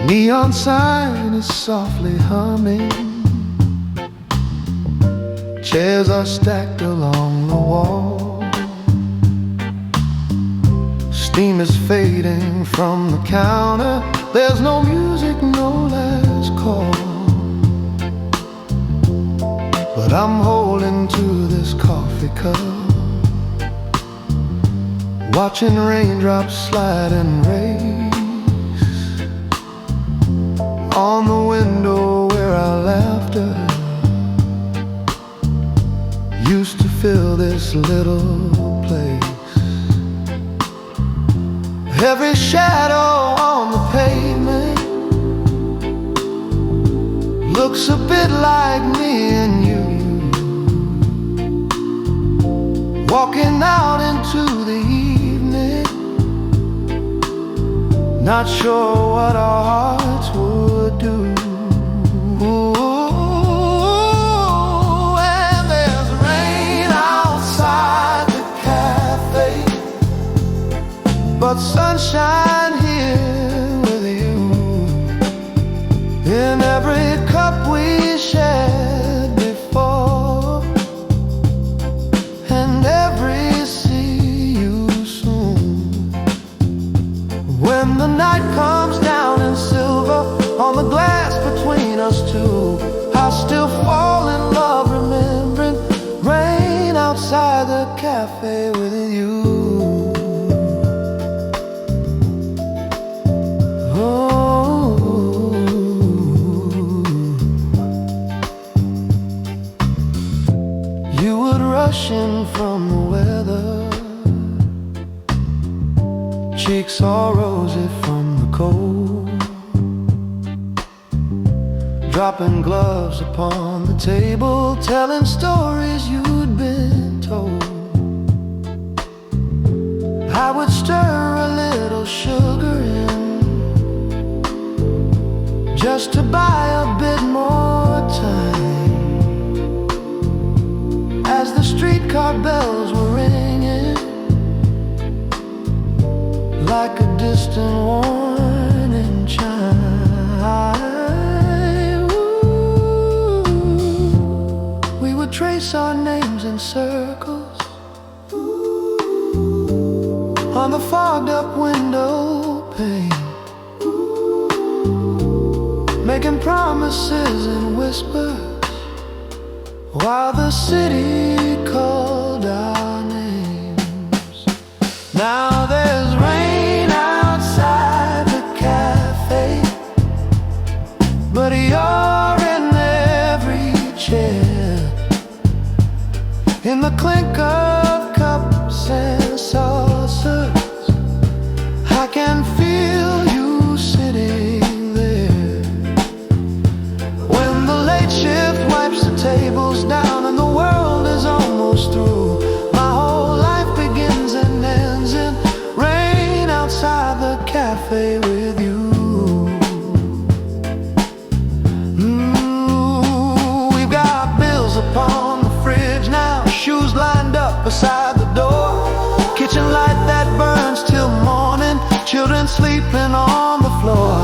Neon sign is softly humming. Chairs are stacked along the wall. Steam is fading from the counter. There's no music, no last call. But I'm holding to this coffee cup, watching raindrops slide and race on the window where our laughter used to fill this little place. Every shadow on the pavement looks a bit like me and you, walking out into the evening, not sure what our hearts would do. And there's rain outside the cafe, but sunshine here with you. In every cup we shared before, and every see you soon. When the night comes down in silver on the glass between us two, I'll still fall in love remembering rain outside the cafe with you. Rushing from the weather, cheeks all rosy from the cold, dropping gloves upon the table, telling stories you'd been told. I would stir a little sugar in just to buy a bit more time. As the streetcar bells were ringing, like a distant warning chime, ooh, we would trace our names in circles on the fogged up window pane, making promises in whispers while the city called our names. Now there's rain outside the cafe, but you're in every chair, in the clink of cups and saucers. I can feel you sitting there. When the late shift wipes the tables down and the world is almost through, my whole life begins and ends in rain outside the cafe with you. We've got bills upon the fridge now, shoes lined up beside the door, kitchen light that burns till morning, children sleeping on the floor.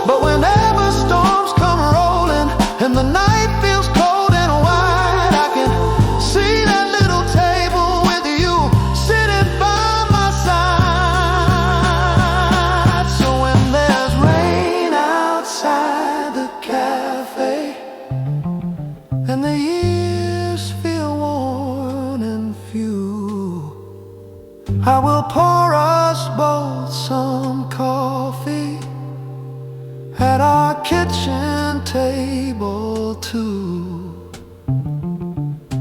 But whenever storms come rolling and the night feels cold and wide, I can see that little table with you sitting by my side. So when there's rain outside the cafe and the years feel worn and few, I will pour us both some coffee at our kitchen table too.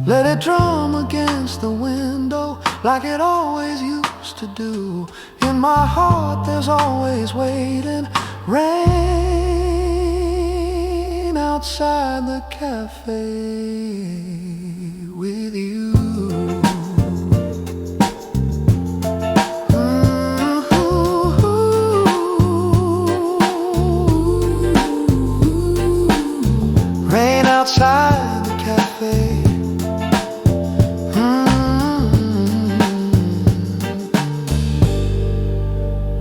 Let it drum against the window like it always used to do. In my heart there's always waiting rain outside the cafe with you. Rain outside the cafe.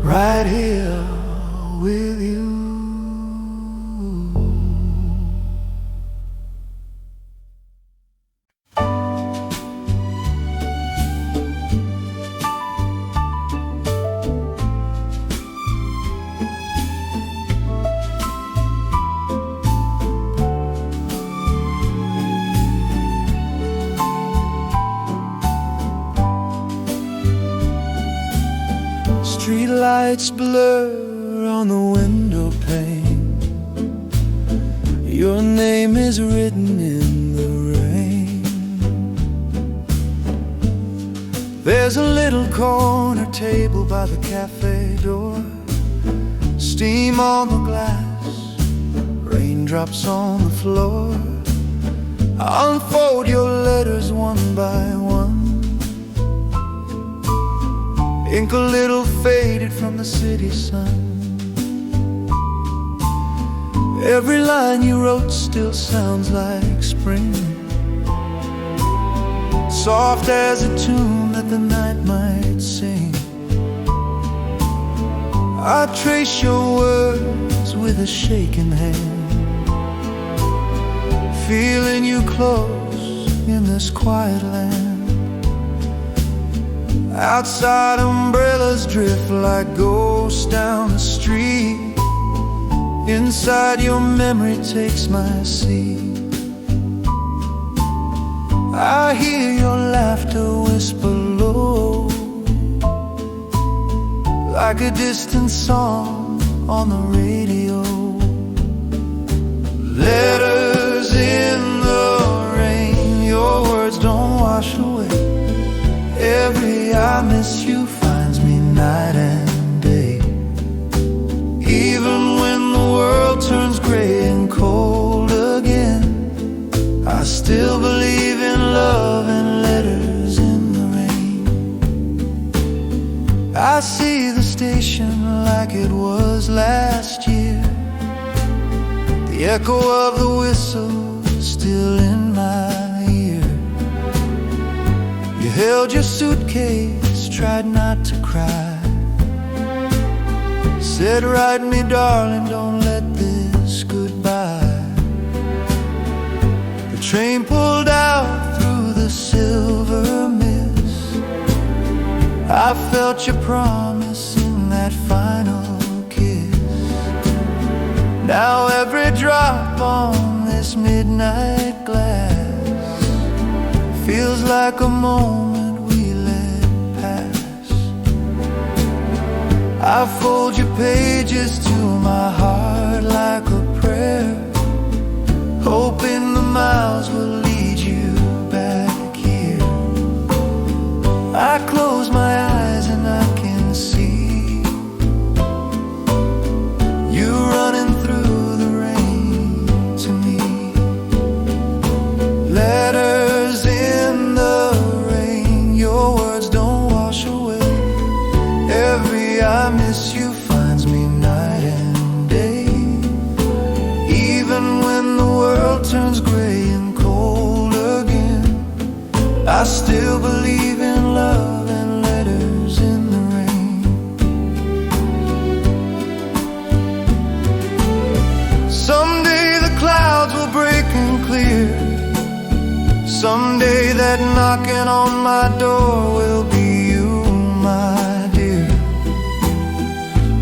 Right here with you. Streetlights blur on the window pane. Your name is written in the rain. There's a little corner table by the cafe door. Steam on the glass, raindrops on the floor. I unfold your letters one by one. Ink a little faded from the city sun. Every line you wrote still sounds like spring, soft as a tune that the night might sing. I trace your words with a shaking hand, feeling you close in this quiet land. Outside umbrellas drift like ghosts down the street. Inside your memory takes my seat. I hear your laughter whisper low, like a distant song on the radio. Letters in the rain, your words don't wash away. Every I miss you finds me night and day. Even when the world turns gray and cold again, I still believe in love and letters in the rain. I see the station like it was last year. The echo of the whistle still in my ear. You held your suitcase, tried not to cry. Said, write me, darling, don't let this goodbye. The train pulled out through the silver mist. I felt your promise in that final kiss. Now every drop on this midnight glass feels like a moment we let pass. I fold your pages to my heart like a prayer, hoping the miles will lead you back here. I close my eyes and I can see you running through the rain to me. Letters in the rain, your words don't wash away. Every I miss you finds me night and day. Even when the world turns gray and cold again, I still believe in love and letters in the rain. Someday the clouds will break and clear. Someday that knocking on my door will be you, my dear.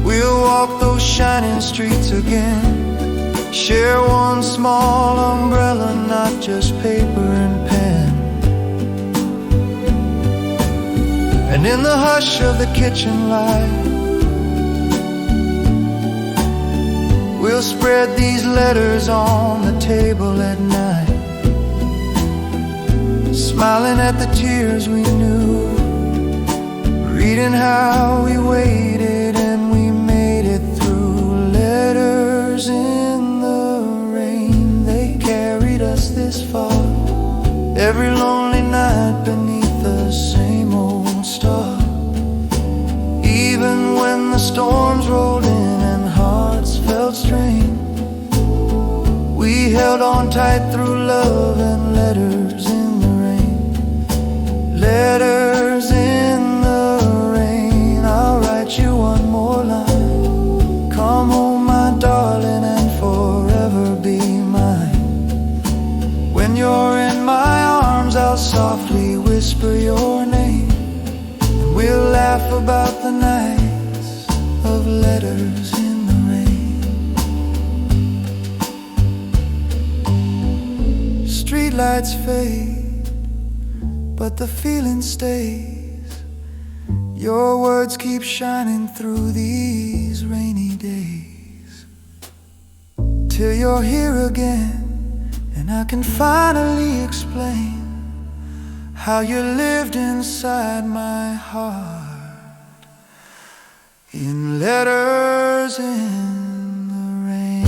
We'll walk those shining streets again, share one small umbrella, not just paper and pen. And in the hush of the kitchen light, we'll spread these letters on the table at night, smiling at the tears we knew, reading how we waited and we made it through. Letters in the rain, they carried us this far. Every lonely night beneath the same old star. Even when the storms rolled in and hearts felt strained, we held on tight through love and letters in the rain. Letters in the rain, I'll write you one more line. Come home, my darling, and forever be mine. When you're in my arms, I'll softly whisper your name, and we'll laugh about the nights of letters in the rain. Streetlights fade, but the feeling stays. Your words keep shining through these rainy days, till you're here again, and I can finally explain how you lived inside my heart in letters in the rain.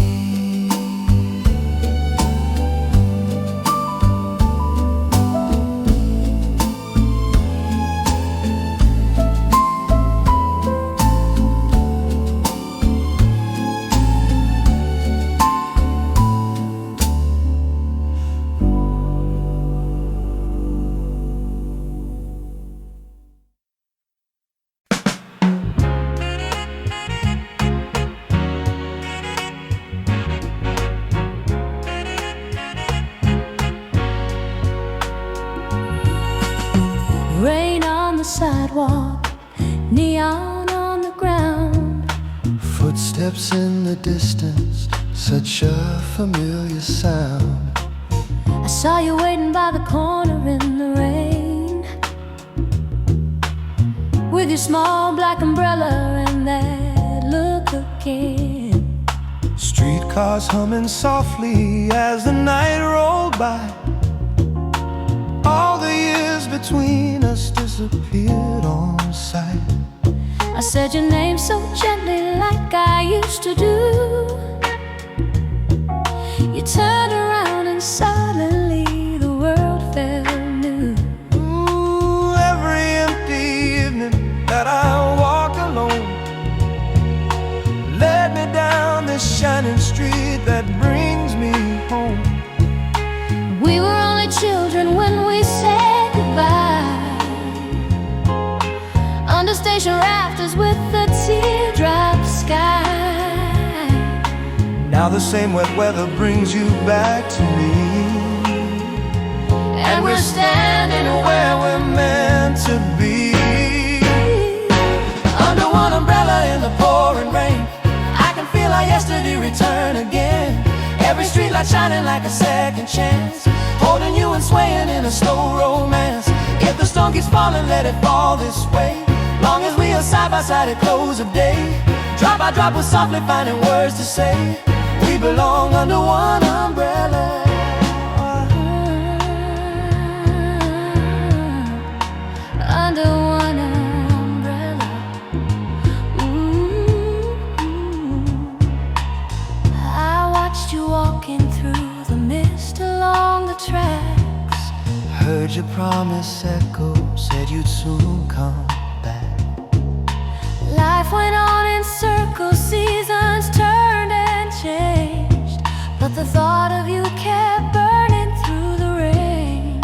Rain on the sidewalk, neon on the ground, Footsteps in the distance, such a familiar sound. I saw you waiting by the corner in the rain, with your small black umbrella and that look again. Streetcars humming softly as the night rolled by. All the years between us disappeared on sight. I said your name so gently like I used to do. You turned around and suddenly the world felt new. Ooh, every empty evening that I walk alone led me down this shining street that brings me home. We were only children when we said goodbye, under station rafters with the teardrop sky. Now the same wet weather brings you back to me, And we're standing where we're meant to be, under one umbrella in the pouring rain. I can feel our yesterday return again. Every streetlight shining like a second chance, holding you and swaying in a slow romance. If the storm keeps falling, let it fall this way. Long as we are side by side at close of day, drop by drop we're softly finding words to say. We belong under one umbrella. under one umbrella. Ooh. I watched you walking through the mist along the tracks. Heard your promise echo, said you'd soon come back. Life went on in circles, seasons turned and changed, but the thought of you kept burning through the rain.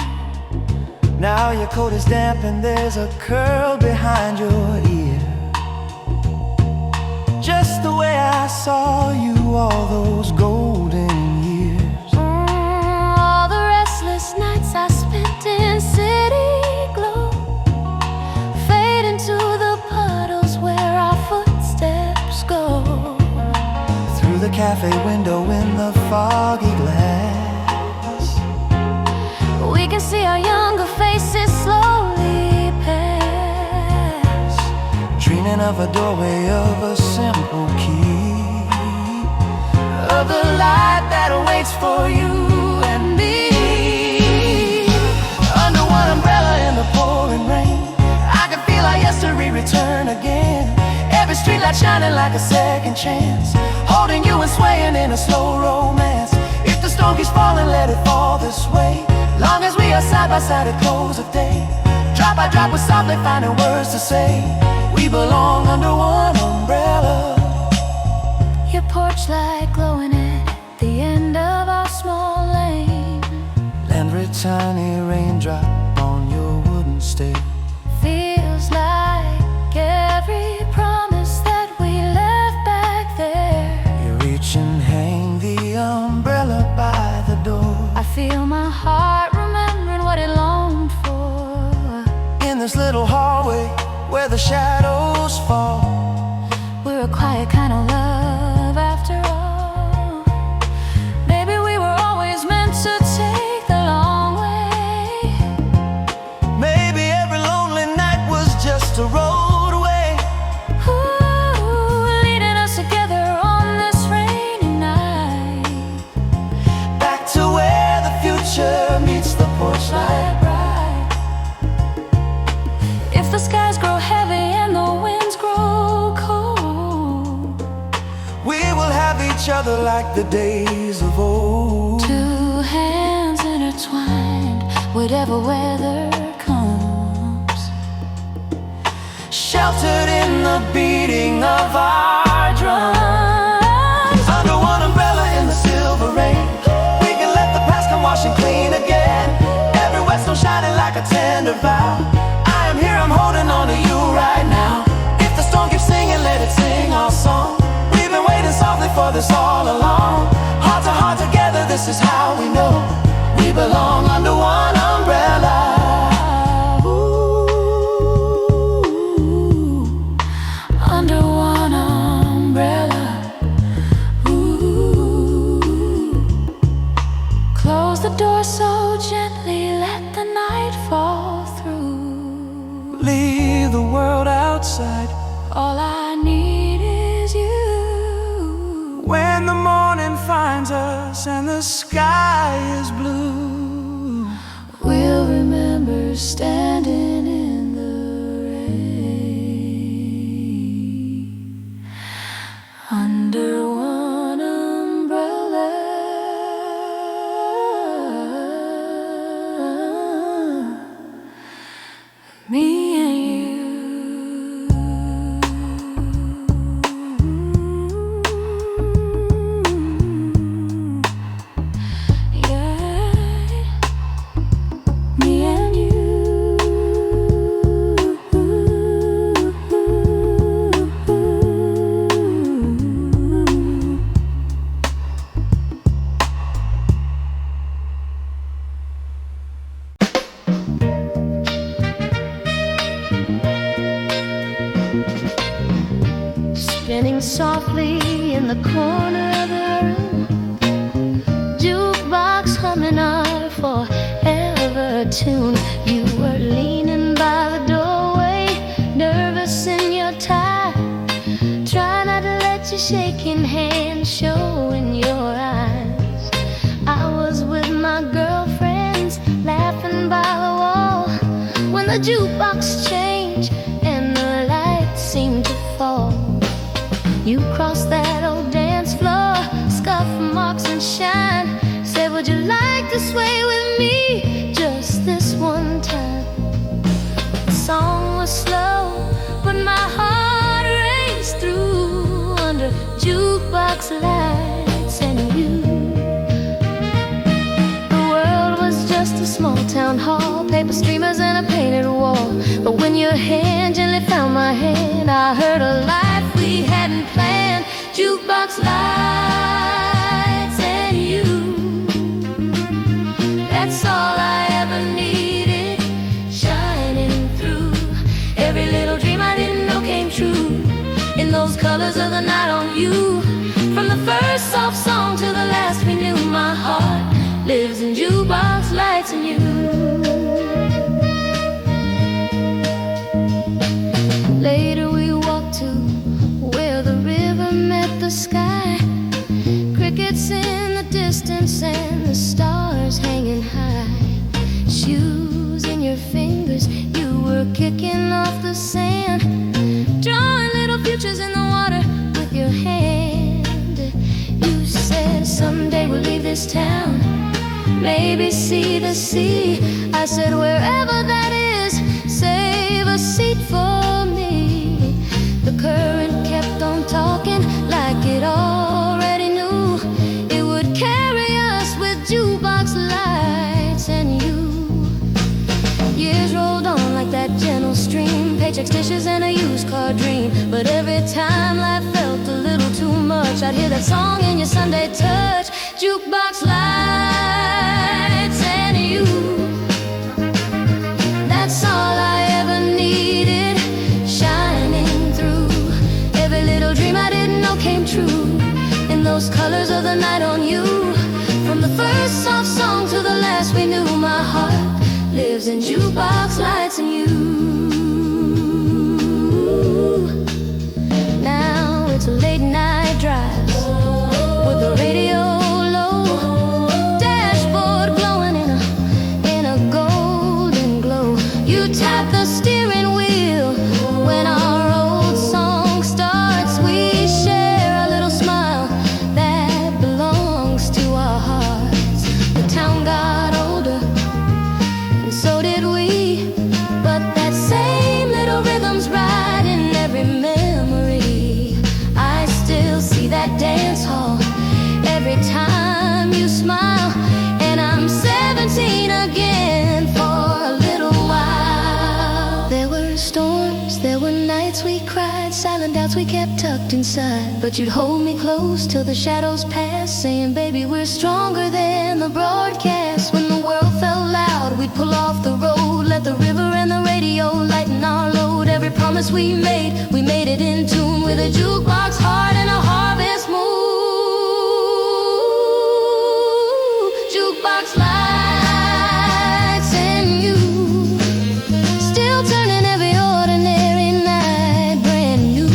Now your coat is damp and there's a curl behind your ear, just the way I saw you all those golden years. All the restless nights I spent in city glow fade into the puddles where our footsteps go. Through the cafe window in the foggy glass, We can see our younger faces slowly pass, dreaming of a doorway of a simple key, of the light that waits for you and me. Under one umbrella in the pouring rain, I can feel our yesterday return again. Every streetlight shining like a second chance, holding you and swaying in a slow romance. If the storm keeps falling, let it fall this way. Long as we are side by side at close of day, drop by drop we're softly finding words to say. We belong under one umbrella. your porch light glowing at the end of our small lane. Every tiny raindrop on your wooden stake Feels like every promise that we left back there. you reach and hang the umbrella by the door. I feel my heart remembering what it longed for. In this little hallway where the shadows fall, other like the days of old. Two hands intertwined, whatever weather comes. Sheltered in the beating of our drums. Under one umbrella in the silver rain, we can let the past come washing clean again. Every wet stone shining like a tender vow. I am here, I'm holding on to you right now. If the storm keeps singing, let it sing our song. We've been waiting softly for this all along. Heart to heart together, this is how we know we belong under one umbrella. Under one umbrella. Ooh. Close the door so gently, let the night fall through. Leave the world outside. All I need is you. When the morning finds us and the sky is blue, we'll remember standing in the rain under one umbrella. Me and you. Spinning softly in the corner of the room, jukebox humming our forever tune. You were leaning by the doorway, nervous in your tie. Try not to let your shaking hand show in your eyes. I was with my girlfriends, laughing by the wall, when the jukebox changed and the lights seemed to fall. You crossed that old dance floor, scuff marks and shine. Said, would you like to sway with me just this one time? The song was slow, but my heart raced through under jukebox lights and you. The world was just a small town hall, paper streamers and a painted wall. But when your hand gently found my hand, I heard a life we hadn't planned. Jukebox lights and you. That's all I ever needed, shining through. Every little dream I didn't know came true, in those colors of the night on you. From the first soft song to the last we knew, my heart lives in jukebox lights and you. Later we walked to where the river met the sky, crickets in the distance and the stars hanging high. Shoes in your fingers, you were kicking off the sand, drawing little futures in the water with your hand. You said someday we'll leave this town, maybe see the sea. I said wherever that is, save a seat for me. The current kept on talking like it already knew. It would carry us with jukebox lights and you. Years rolled on like that gentle stream, paychecks, dishes, and a used car dream. But every time life felt a little too much, I'd hear that song in your Sunday touch. Jukebox lights and you. That's all I ever needed, shining through. Every little dream I didn't know came true, in those colors of the night on you. From the first soft song to the last we knew, my heart lives in jukebox lights and you. Now it's a late night drive with the radio low, dashboard glowing in a golden glow. You tap the steering wheel when our old song starts. We share a little smile that kept tucked inside, but you'd hold me close till the shadows passed, saying, baby, we're stronger than the broadcast. When the world felt loud, we'd pull off the road, let the river and the radio lighten our load. Every promise we made it in tune, with a jukebox heart and a harvest moon. Jukebox lights and you, still turning every ordinary night brand new.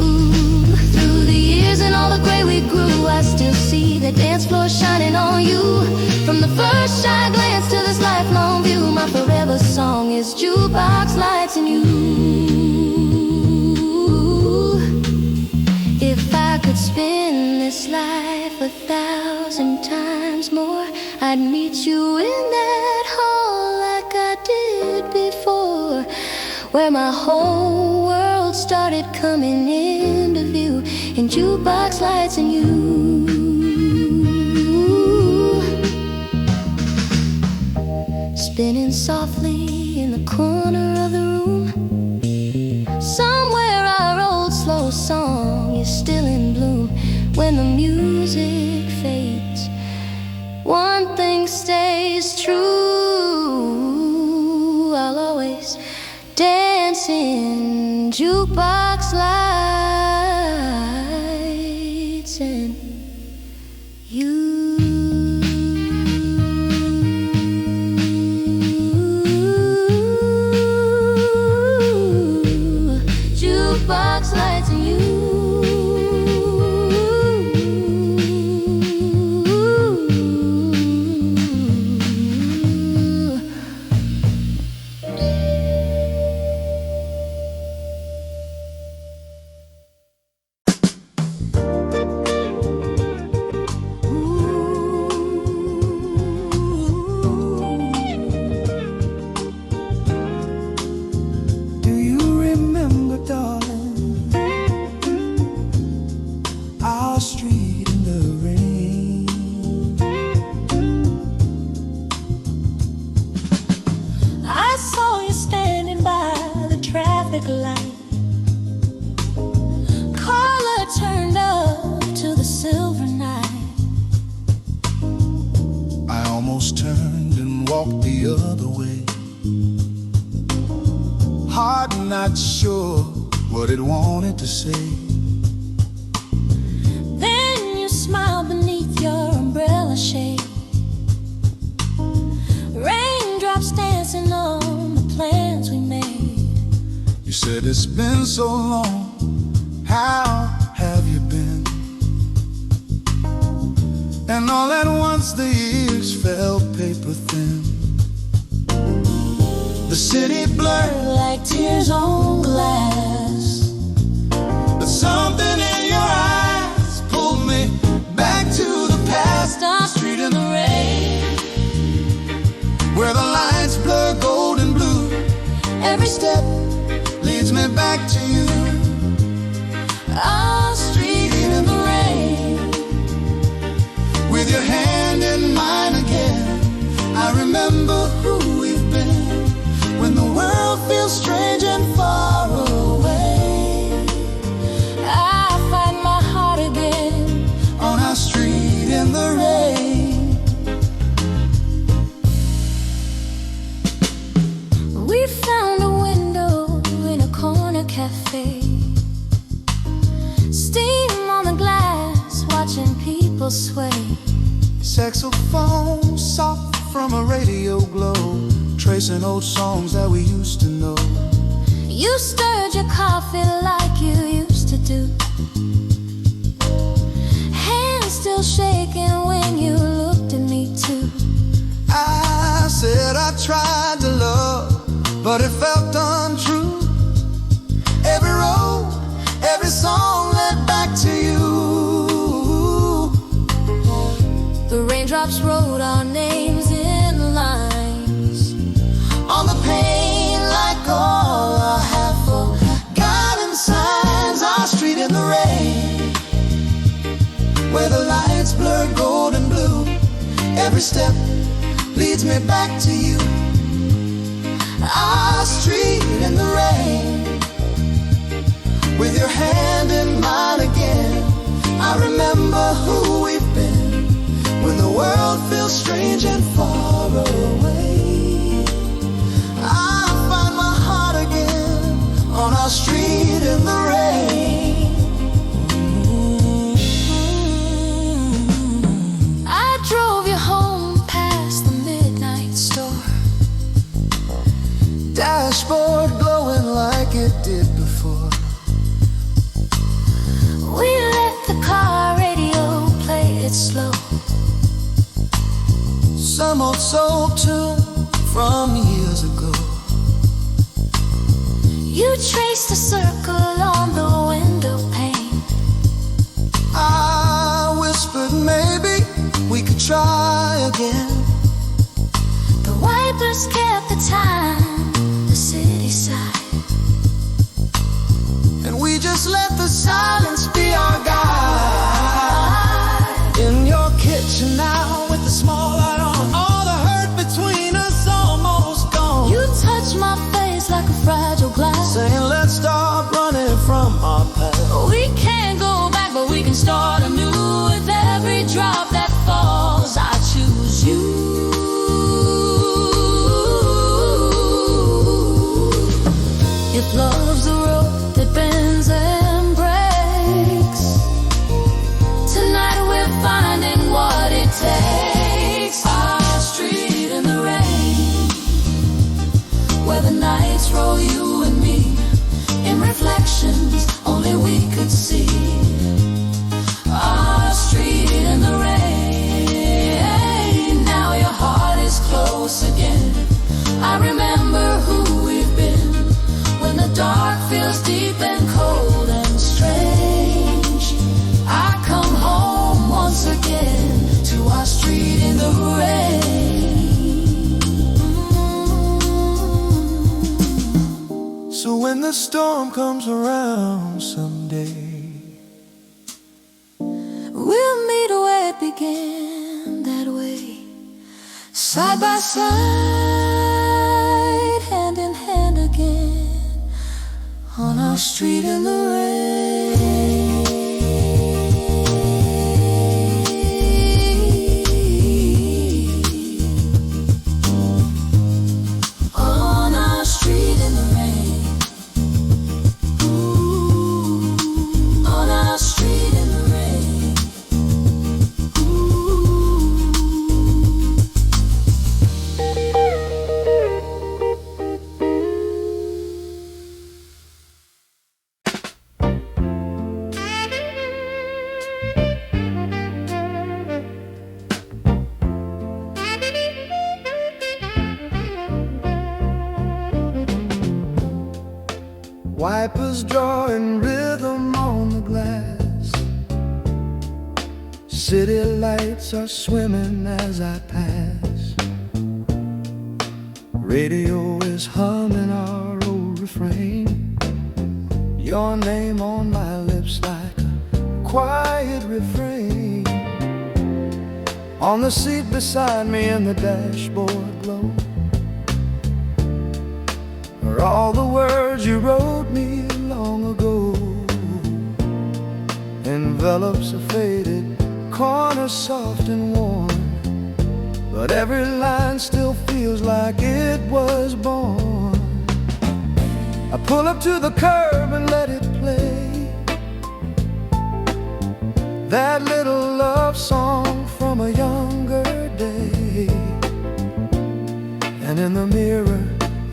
Ooh, through the years and all the gray we grew, I still see the dance floor shining on you. From the first shy glance to this lifelong view, my forever song is Jukebox lights and you. If I could spin this life 1,000 times more, I'd meet you in that hall like I did before, where my whole world started coming into view, in jukebox lights and you. Spinning softly in the corner of the room, somewhere our old slow song is still in bloom. When the music fades, one thing stays true, I'll always dance in jukebox lights and you. Jukebox lights and you. Not sure what it wanted to say. Then you smiled beneath your umbrella shade, raindrops dancing on the plans we made. You said it's been so long, how have you been? And all at once the years fell paper thin. The city blurred like tears on glass, but something in your eyes pulled me back to the past. Our street in the rain, where the lights blur gold and blue. every step leads me back to you. Our street in the rain, with your hand in mine again. I remember who we've been, when the world feels strange and far away. I find my heart again on our street in the rain. We found a window in a corner cafe, steam on the glass, watching people sway. Saxophone soft from a radio glow, tracing old songs that we used to know. You stirred your coffee like you used to do, hands still shaking when you looked at me too. I said I tried to love, but it felt untrue. Every road, every song led back to you. The raindrops wrote our names in lines on the pain like all I have forgotten signs. Our street in the rain, where the lights blur gold and blue. Every step leads me back to you. Our street in the rain, with your hand in mine again. I remember who we've been when the world feels strange and far away. I find my heart again on our street in the rain. I drove you home past the midnight store, Dashboard glowing like it did before. we let the car radio play it slow. Some old soul tune from years ago. You traced a circle on the window pane. I whispered maybe we could try again. The wipers kept the time, the city side, And we just let the silence be our guide. In your kitchen now with the small light on, all the hurt between us almost gone. you touched my face like a fragile glass. Saying let's stop running from our past. We can't go back, but we can start anew. With every drop that falls, I choose you. If love's the road that bends and breaks, tonight we're finding what it takes. Our street in the rain, where the nights roll you and me in reflections only we could see. Our street in the rain, now your heart is close again. I remember who we've been when the dark feels deep and cold and strange. I come home once again to our street in the rain. So when the storm comes around someday, We'll meet where it began, that way, side by side, hand in hand again, on our street in the rain. On our street in the rain. Ooh, on our street in the rain. wipers drawing rhythm on the glass. City lights are swimming as I pass. Radio is humming our old refrain. Your name on my lips like a quiet refrain. On the seat beside me in the dashboard glow are all the words you wrote me long ago. Envelopes are faded, corners soft and warm, but every line still feels like it was born. I pull up to the curb and let it play, that little love song from a younger day. And in the mirror,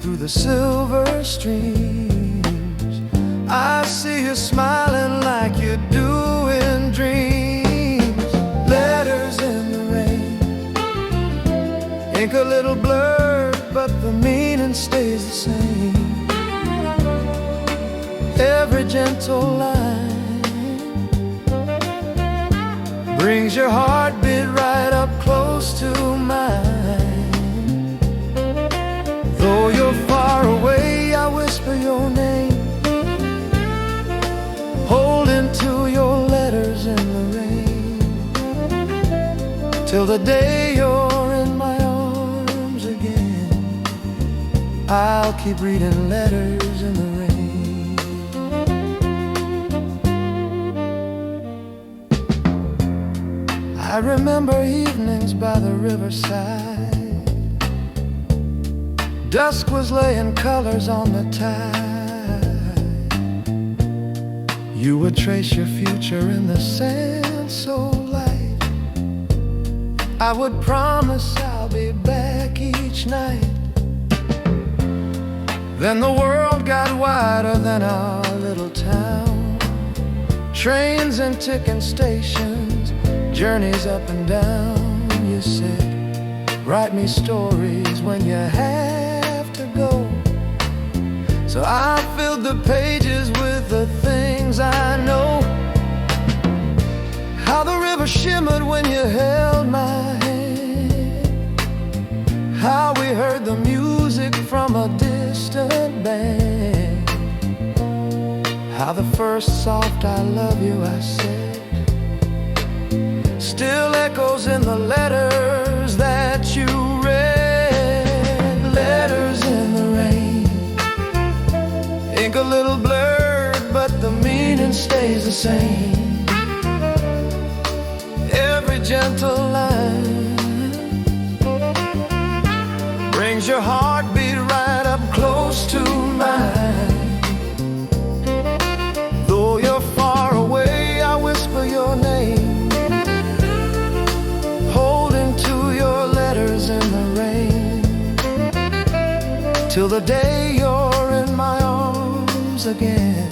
through the silver streams, I see you smiling like you do in dreams. Letters in the rain, ink a little blurred, but the meaning stays the same. Every gentle line brings your heartbeat right up close to mine. Though you're far away, I whisper your name, holding to your letters in the rain, till the day you're in my arms again. I'll keep reading letters in the rain. I remember evenings by the riverside. Dusk was laying colors on the tide. You would trace your future in the sand so light. I would promise I'll be back each night. Then the world got wider than our little town. Trains and ticking stations, journeys up and down. You said, write me stories when you have to go. So I filled the pages with the things I know. How the river shimmered when you held my hand. How we heard the music from a distant band. How the first soft I love you I said still echoes in the letters that you read. Letters in the rain, ink a little blurred, but the meaning stays the same. Every gentle line brings your heartbeat right up close to mine. Though you're far away, I whisper your name, holding to your letters in the rain, till the day you're in my arms again.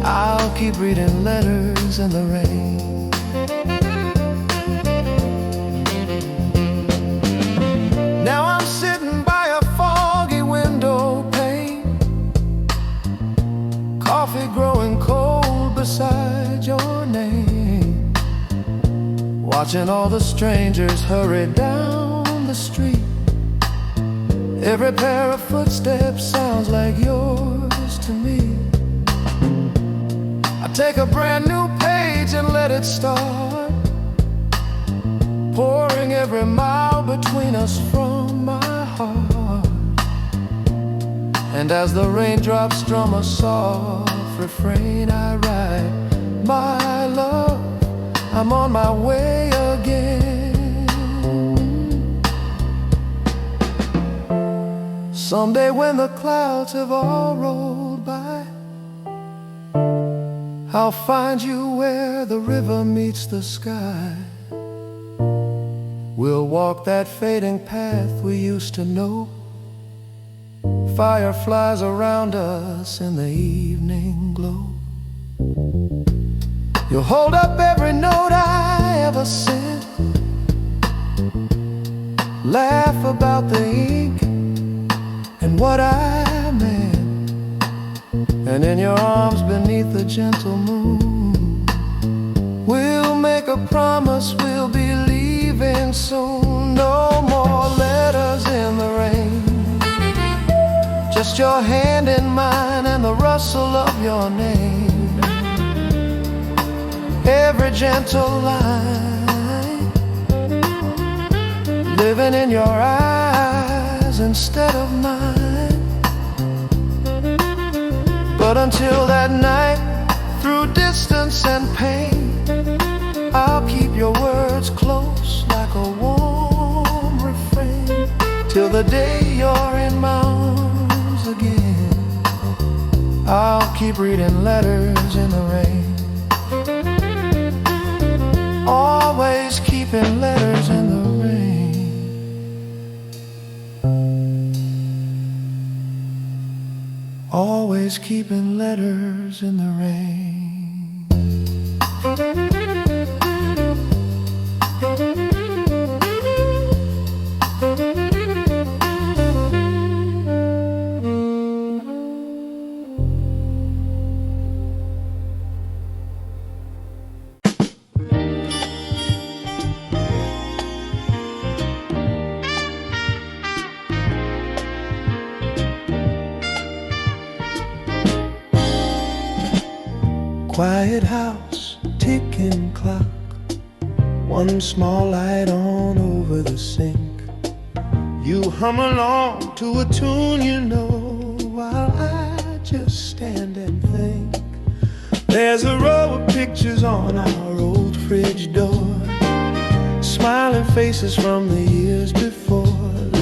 I'll keep reading letters in the rain. Now I'm sitting by a foggy window pane, coffee growing cold beside your name, watching all the strangers hurry down the street. Every pair of footsteps sounds like yours to me. I take a brand new page and let it start, pouring every mile between us from my heart. And as the raindrops strum a soft refrain, I write, my love, I'm on my way again. Someday when the clouds have all rolled by, I'll find you where the river meets the sky. We'll walk that fading path we used to know. Fireflies around us in the evening glow. You'll hold up every note I ever sent, laugh about the ink and what I meant. And in your arms beneath the gentle moon, we'll make a promise we'll be leaving soon. No more letters in the rain, just your hand in mine and the rustle of your name. Every gentle line, living in your eyes instead of mine. But until that night, through distance and pain, I'll keep your words close like a warm refrain, till the day you're in my arms again. I'll keep reading letters in the rain, always keeping letters in the rain, always keeping letters in the rain. Quiet house, ticking clock, one small light on over the sink. You hum along to a tune you know, while I just stand and think. There's a row of pictures on our old fridge door, smiling faces from the years before,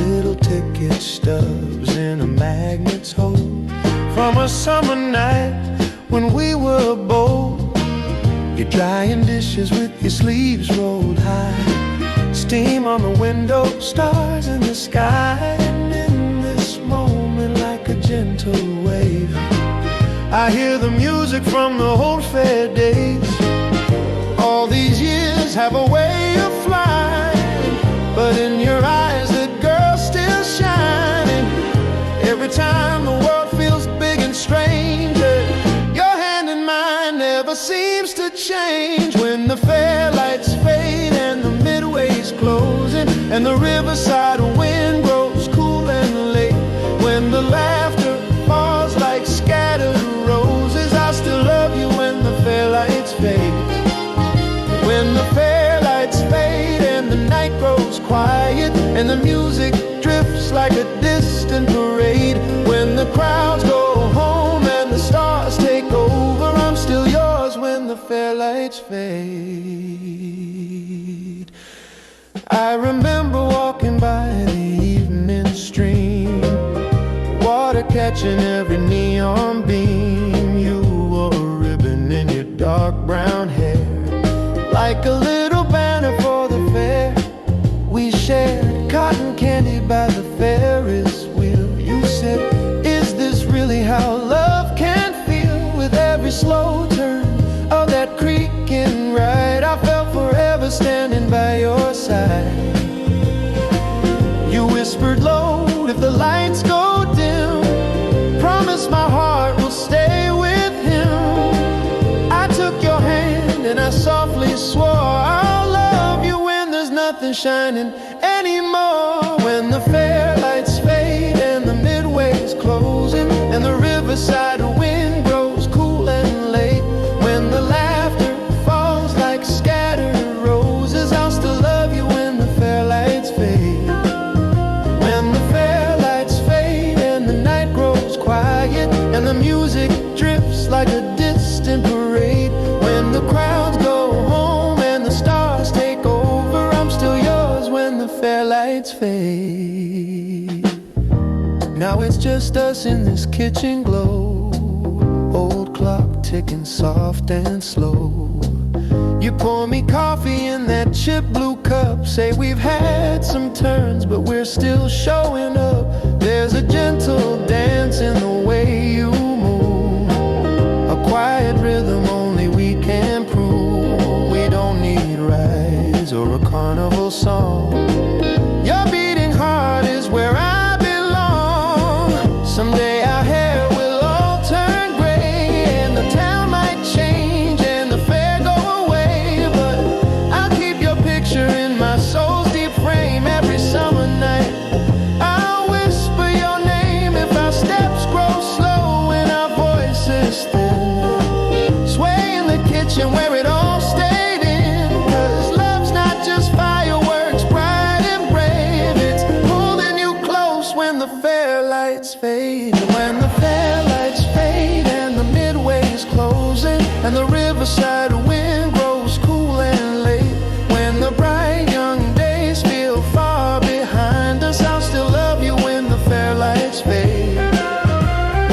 little ticket stubs in a magnet's hole from a summer night when we were bold. You're drying dishes with your sleeves rolled high, steam on the window, stars in the sky. And in this moment, like a gentle wave, I hear the music from the old fair days. All these years have a way of flying, but in your eyes that girl's still shining. Every time the world feels big and strange, your hand in mine never seems to change. When the fair lights fade and the midway's closing, and the riverside wind grows cool and late, when the laughter falls like scattered roses, I'll still love you when the fair lights fade. When the fair lights fade and the night grows quiet, and the music drifts like a distant parade, when the crowds go home and the stars take over, I'm still yours when the fair lights fade. I remember walking by the evening stream, water catching every neon beam. You wore a ribbon in your dark brown hair, like a little banner for the fair. We shared cotton candy by the Ferris wheel. You said, is this really how love can feel? With every slow turn of that creaking ride, I felt forever standing by your side. You whispered low, if the lights go dim, promise my heart will stay with him. I took your hand and I softly swore, I'll love you when there's nothing shining anymore. When the fair lights fade and the midway's closing, and the riverside wind grows cool and late, when the laughter falls like scattered roses, I'll still love you when the fair lights fade. When the fair lights fade and the night grows quiet, and the music drifts like a distant parade, when the crowds go home and the stars take over, I'm still yours when the fair lights fade. Now it's just us in this kitchen glow, old clock ticking soft and slow. You pour me coffee in that chip blue cup, say we've had some turns but we're still showing up. There's a gentle dance in the way you move, a quiet rhythm only we can prove. We don't need rides or a carnival song. Your beating heart is where I belong. Someday our hair will all turn gray, and the town might change and the fair go away, but I'll keep your picture in my soul's deep frame. Every summer night I'll whisper your name, if our steps grow slow and our voices thin, sway in the kitchen where it all stayed in. 'Cause love's not just fireworks, bright and brave, it's holding you close when the fair lights fade. When the fair lights fade and the midway's closing, and the riverside wind grows cool and late, when the bright young days feel far behind us, I'll still love you when the fair lights fade.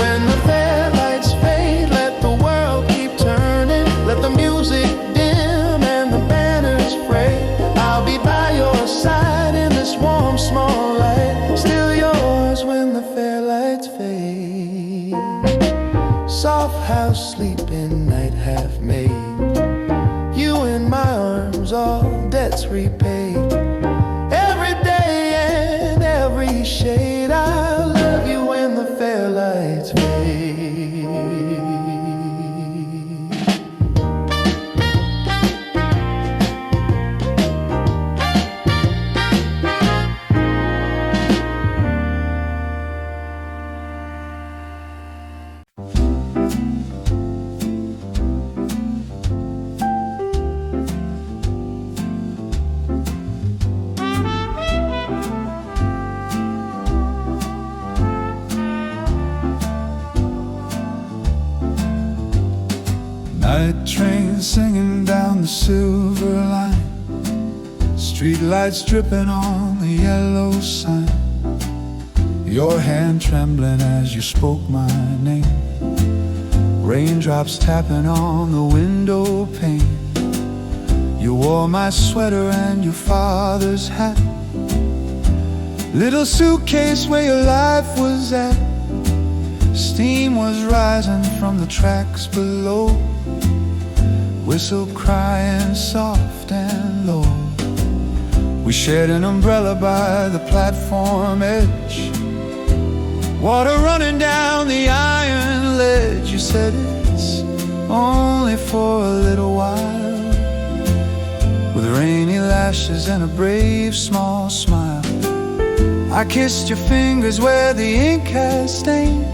When the fair lights fade, let the world keep turning, let the music dim and the banners fray. I'll be by your side in this warm small light, still yours when the fair lights fade. Soft house sleeping, night half made, you in my arms, all debts repaid. Every day and every shade, I'll love you when the fair lights fade. Night train singing down the silver line, Streetlights dripping on the yellow sign, your hand trembling as you spoke my name. Raindrops tapping on the window pane. You wore my sweater and your father's hat. Little suitcase where your life was at. Steam was rising from the tracks below. Whistle crying soft and low. We shared an umbrella by the platform edge. Water running down the iron ledge. You said it's only for a little while, with rainy lashes and a brave small smile. I kissed your fingers where the ink has stained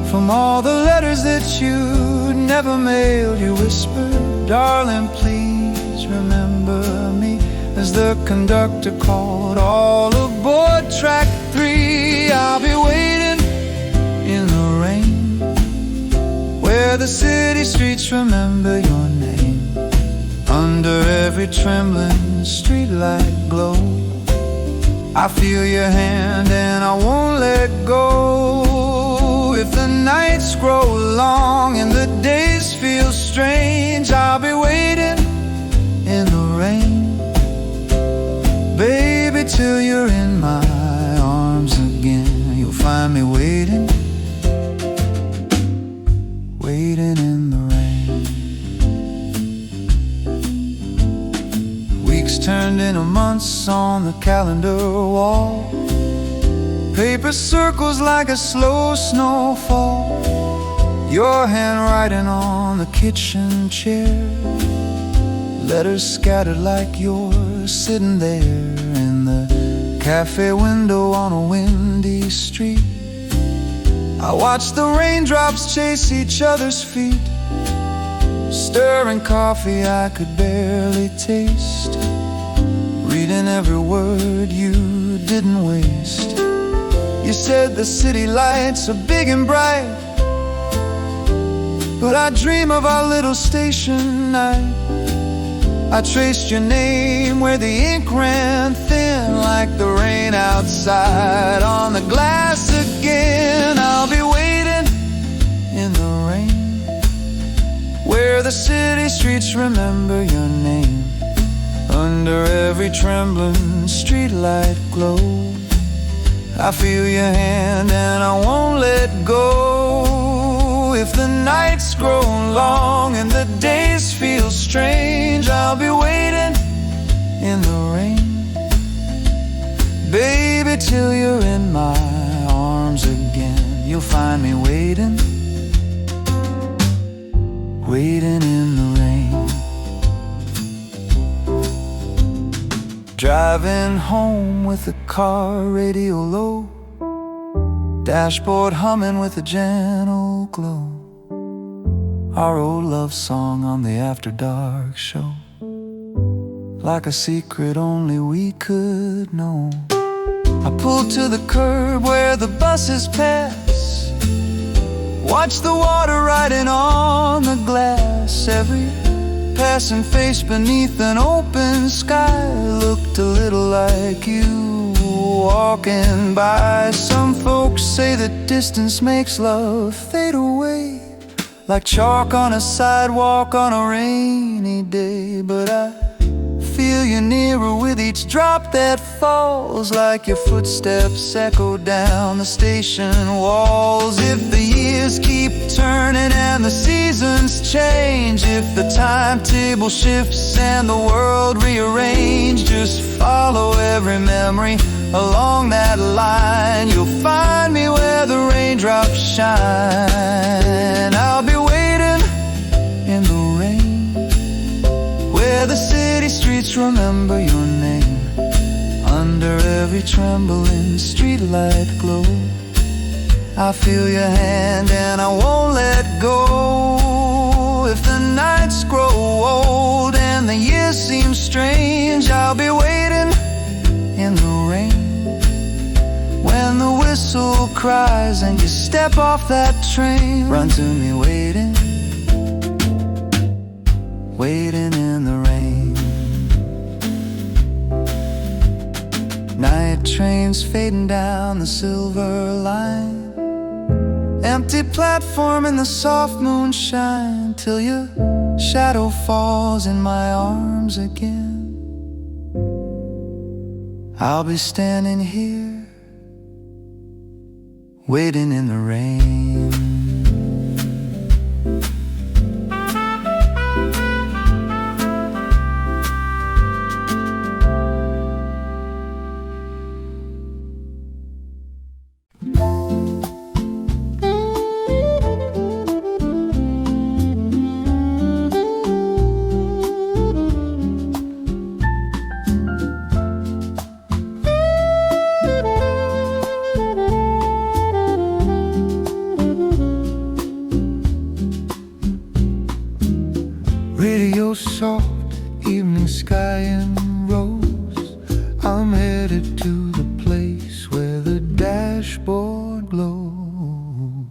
from all the letters that you never mailed. You whispered, darling, please remember me, as the conductor called all aboard track 3. I'll be waiting in the rain, where the city streets remember your name. Under every trembling streetlight glow, I feel your hand and I won't let go. If the nights grow long and the days feel strange, I'll be waiting in the rain, baby, till you're in my arms again. You'll find me waiting, waiting in the rain. Weeks turned into months on the calendar wall. Paper circles like a slow snowfall. Your handwriting on the kitchen chair. Letters scattered like yours sitting there in the cafe window on a windy street. I watch the raindrops chase each other's feet, stirring coffee I could barely taste, reading every word you didn't waste. You said the city lights are big and bright, but I dream of our little station night. I traced your name where the ink ran thin, like the rain outside on the glass again. I'll be waiting in the rain, where the city streets remember your name. Under every trembling streetlight glow, I feel your hand and I won't let go. If the nights grow long and the days feel strange, I'll be waiting in the rain, baby, till you're in my arms again. You'll find me waiting, waiting in the rain. Driving home with the car radio low, dashboard humming with a gentle glow. Our old love song on the After Dark show, like a secret only we could know. I pulled to the curb where the buses pass, watch the water riding on the glass. Every passing face beneath an open sky looked a little like you walking by. Some folks say that distance makes love fade away, like chalk on a sidewalk on a rainy day. But I feel you nearer with each drop that falls, like your footsteps echo down the station walls. If the years keep turning and the seasons change, if the timetable shifts and the world rearrange, just follow every memory along that line. You'll find me where the raindrops shine. I'll be waiting in the rain, where the city streets remember your name. Under every trembling streetlight glow, I feel your hand and I won't let go. If the nights grow old and the years seem strange, I'll be waiting in the rain, when the whistle cries and you step off that train. Run to me waiting, waiting in the rain. trains fading down the silver line. Empty platform in the soft moonshine, till your shadow falls in my arms again. I'll be standing here, waiting in the rain. Radio soft, evening sky and rose. I'm headed to the place where the dashboard glows.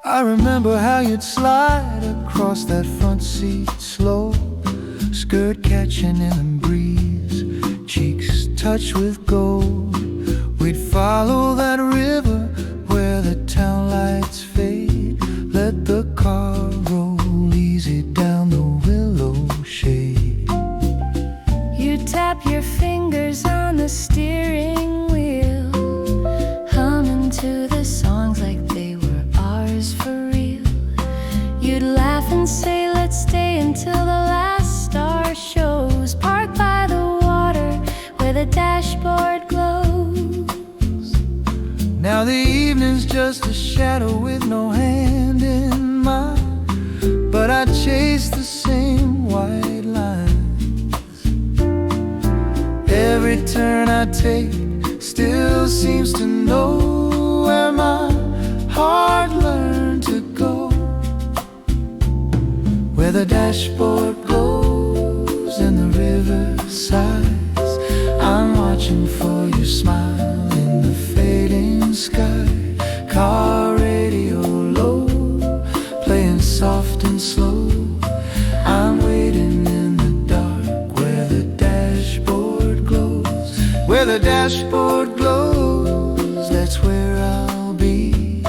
I remember how you'd slide across that front seat slow, skirt catching in the breeze, cheeks touched with gold. We'd follow that river where the town lights fade, let the car roll easy down the willow shade. You tap your fingers on the steering wheel, humming to the songs like they were ours for real. You'd laugh and say, let's stay until the last star shows. Park by the water where the dashboard glows. Now the evening's just a shadow with no hand in mine, but I chase the same white lines. Every turn I take still seems to know where my heart learned to go. Where the dashboard glows and the river sighs, I'm watching for your smile in the fading sky. Car radio low, playing soft and slow. I'm waiting in the dark where the dashboard glows. Where the dashboard glows, that's where I'll be,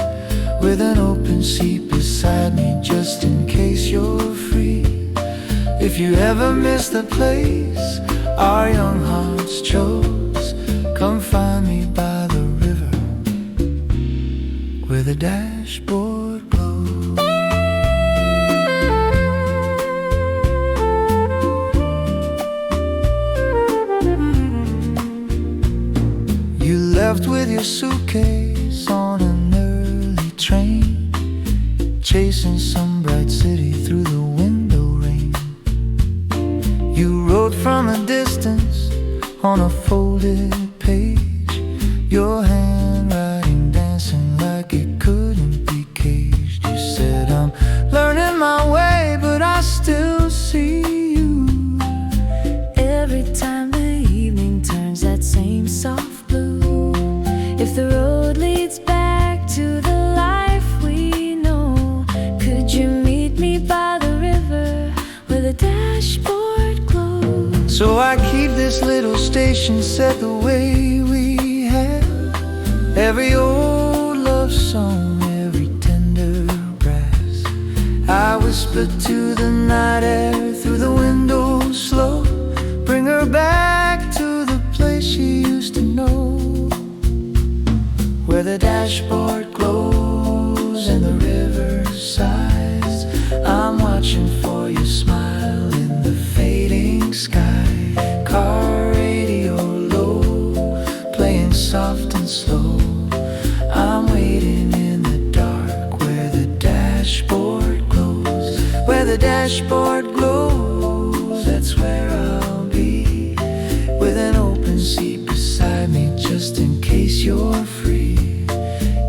with an open seat beside me just in case you're free. If you ever miss the place our young hearts chose, come find me by the river where the dashboard glows. You left with your suitcase on an early train, chasing some bright city through the window rain. You wrote from a distance on a folded page, your handwriting dancing like it couldn't be caged. You said, I'm learning my way, but I still see you. Every time the evening turns that same soft blue, if the road leads back to the life we know, could you meet me by the river where the dashboard glows? So I keep this little station set the way we had, every old love song, every tender brass. I whisper to the night air through the window slow, bring her back to the place she used to know. Where the dashboard glows and the river sighs, I'm watching for your smile in the fading sky. Car radio low, playing soft and slow. I'm waiting in the dark where the dashboard glows. Where the dashboard glows, that's where I'll be, with an open seat beside me just in case you're free.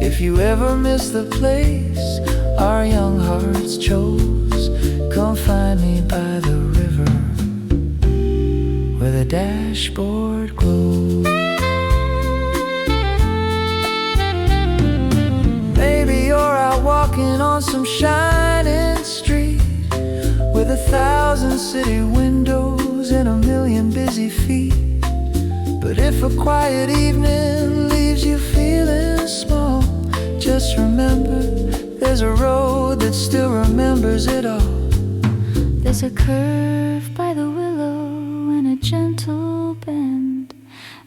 If you ever miss the place our young hearts chose, come find me by the river where the dashboard glows. Maybe you're out walking on some shining street with 1,000 city windows and 1,000,000 busy feet, but But if a quiet evening leaves you feeling small, just remember, there's a road that still remembers it all. There's a curve by the willow and a gentle bend,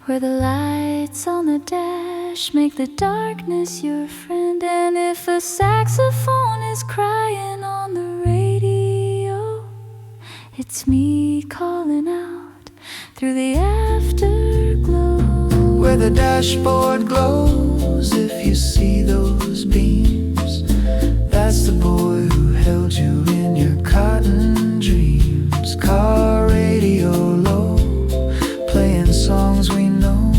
where the lights on the dash make the darkness your friend. And if a saxophone is crying on the radio, it's me calling out through the afterglow. Where the dashboard glows, if you see those beams, that's the boy who held you in your cotton dreams. Car radio low, playing songs we know.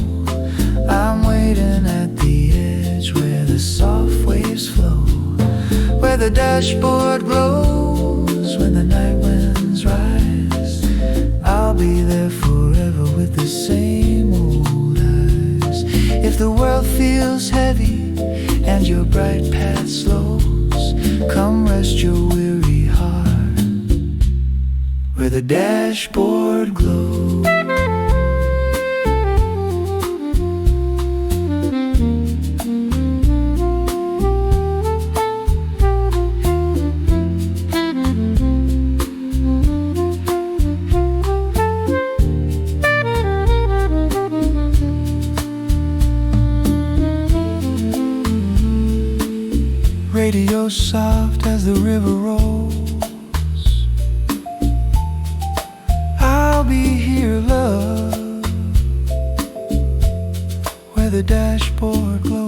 I'm waiting at the edge where the soft waves flow. Where the dashboard glows when the night winds rise, I'll be there forever with the same old eyes. If the world feels heavy and your bright path slows, come rest your weary heart where the dashboard glows. Radio soft as the river rolls, I'll be here, love, where the dashboard glows.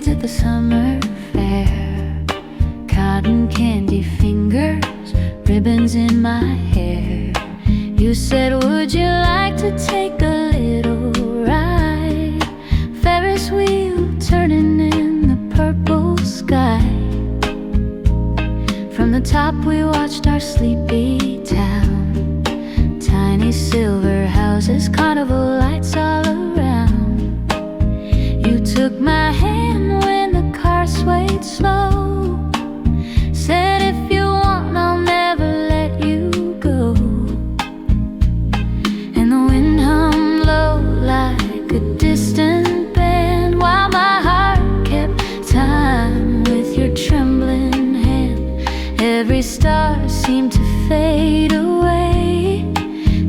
At the summer fair, cotton candy fingers, ribbons in my hair. You said, would you like to take a little ride? Ferris wheel turning in the purple sky. From the top we watched our sleepy town, tiny silver houses, carnival lights all around. You took my hand when the car swayed slow, said if you want I'll never let you go. And the wind hummed low like a distant band, while my heart kept time with your trembling hand. Every star seemed to fade away,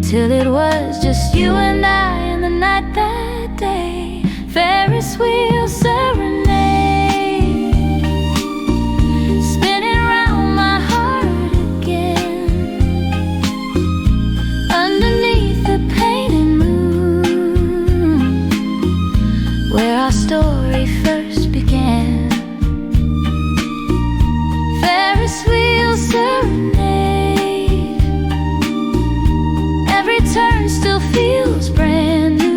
till it was just you and I in the night that day. Ferris wheel serenade, spinning round my heart again, underneath the painted moon, where our story first began. Ferris wheel serenade, every turn still feels brand new.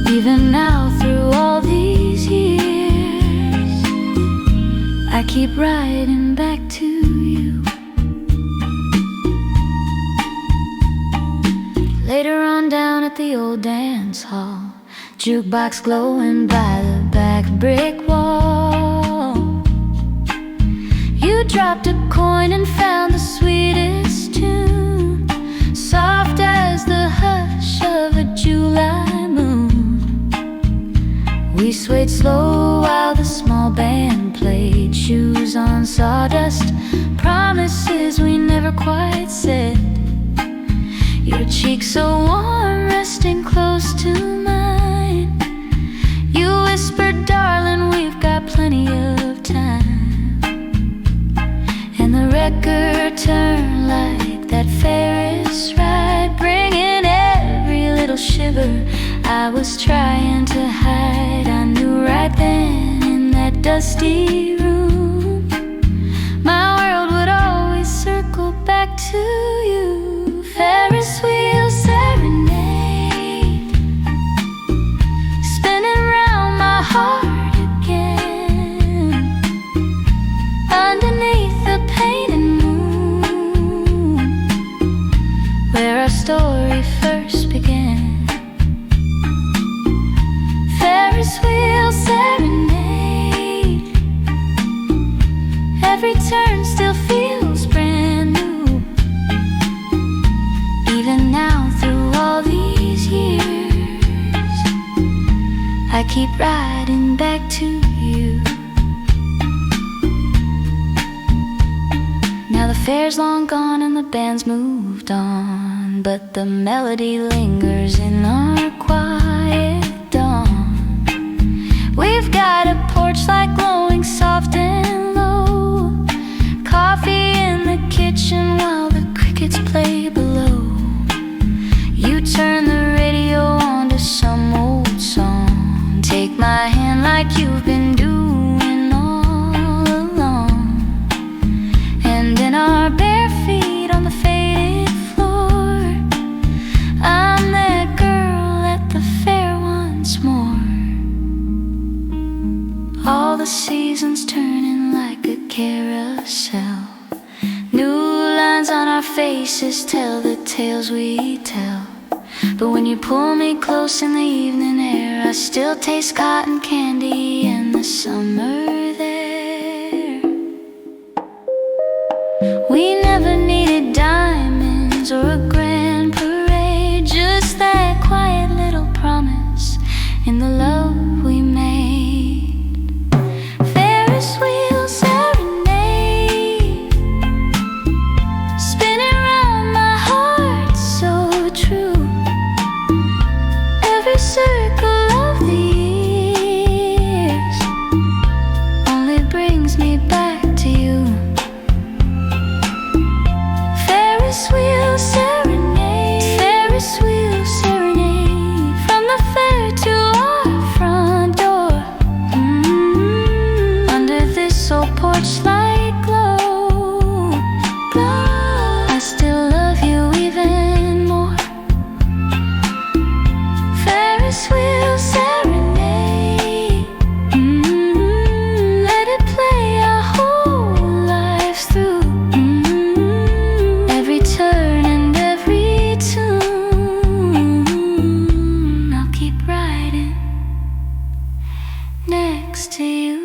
Even now, through all these years, I keep riding back to you. Later on down at the old dance hall, jukebox glowing by the back brick wall. You dropped a coin and found the sweetest tune, soft as the hush of a July moon. We swayed slow while the small band played, shoes on sawdust, promises we never quite said. Your cheek so warm, resting close to mine. You whispered, darling, we've got plenty of time. And the record turned like that Ferris ride, bringing every little shiver I was trying to hide. I knew right then in that dusty room, my world would always circle back to you. Ferris wheel serenade, story first began. Ferris wheel serenade. Every turn still feels brand new. Even now through all these years, I keep riding back to you. Now the fair's long gone and the band's moved on, but the melody lingers in our quiet dawn. We've got a porch light glowing soft and low, coffee in the kitchen while the crickets play below. You turn the radio on to some old song. Take my hand like you've been doing all along, and in our bare feet on the faded floor, I'm that girl at the fair once more. All the seasons turning like a carousel. New lines on our faces tell the tales we tell. But when you pull me close in the evening air, I still taste cotton candy and the summer there. We never needed diamonds or a grand parade, just that quiet little promise in the love we made. Ferris wheel serenade, spinning round my heart so true. Every circle of the years only brings me back to you. Ferris wheel serenade, Ferris wheel serenade, from the fair to our front door. Under this old porch light glow, I still love you even more. Ferris wheel serenade, let it play our whole lives through. Every turn and every tune, I'll keep riding next to you.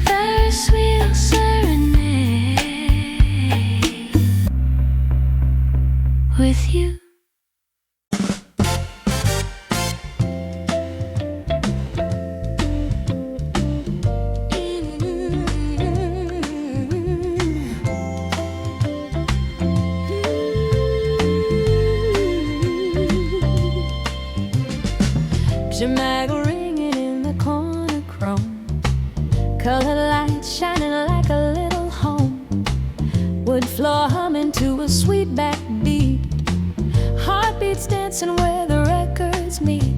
Ferris wheel serenade with you. Jamaga ringing in the corner chrome, color lights shining like a little home, wood floor humming to a sweet backbeat, heartbeats dancing where the records meet.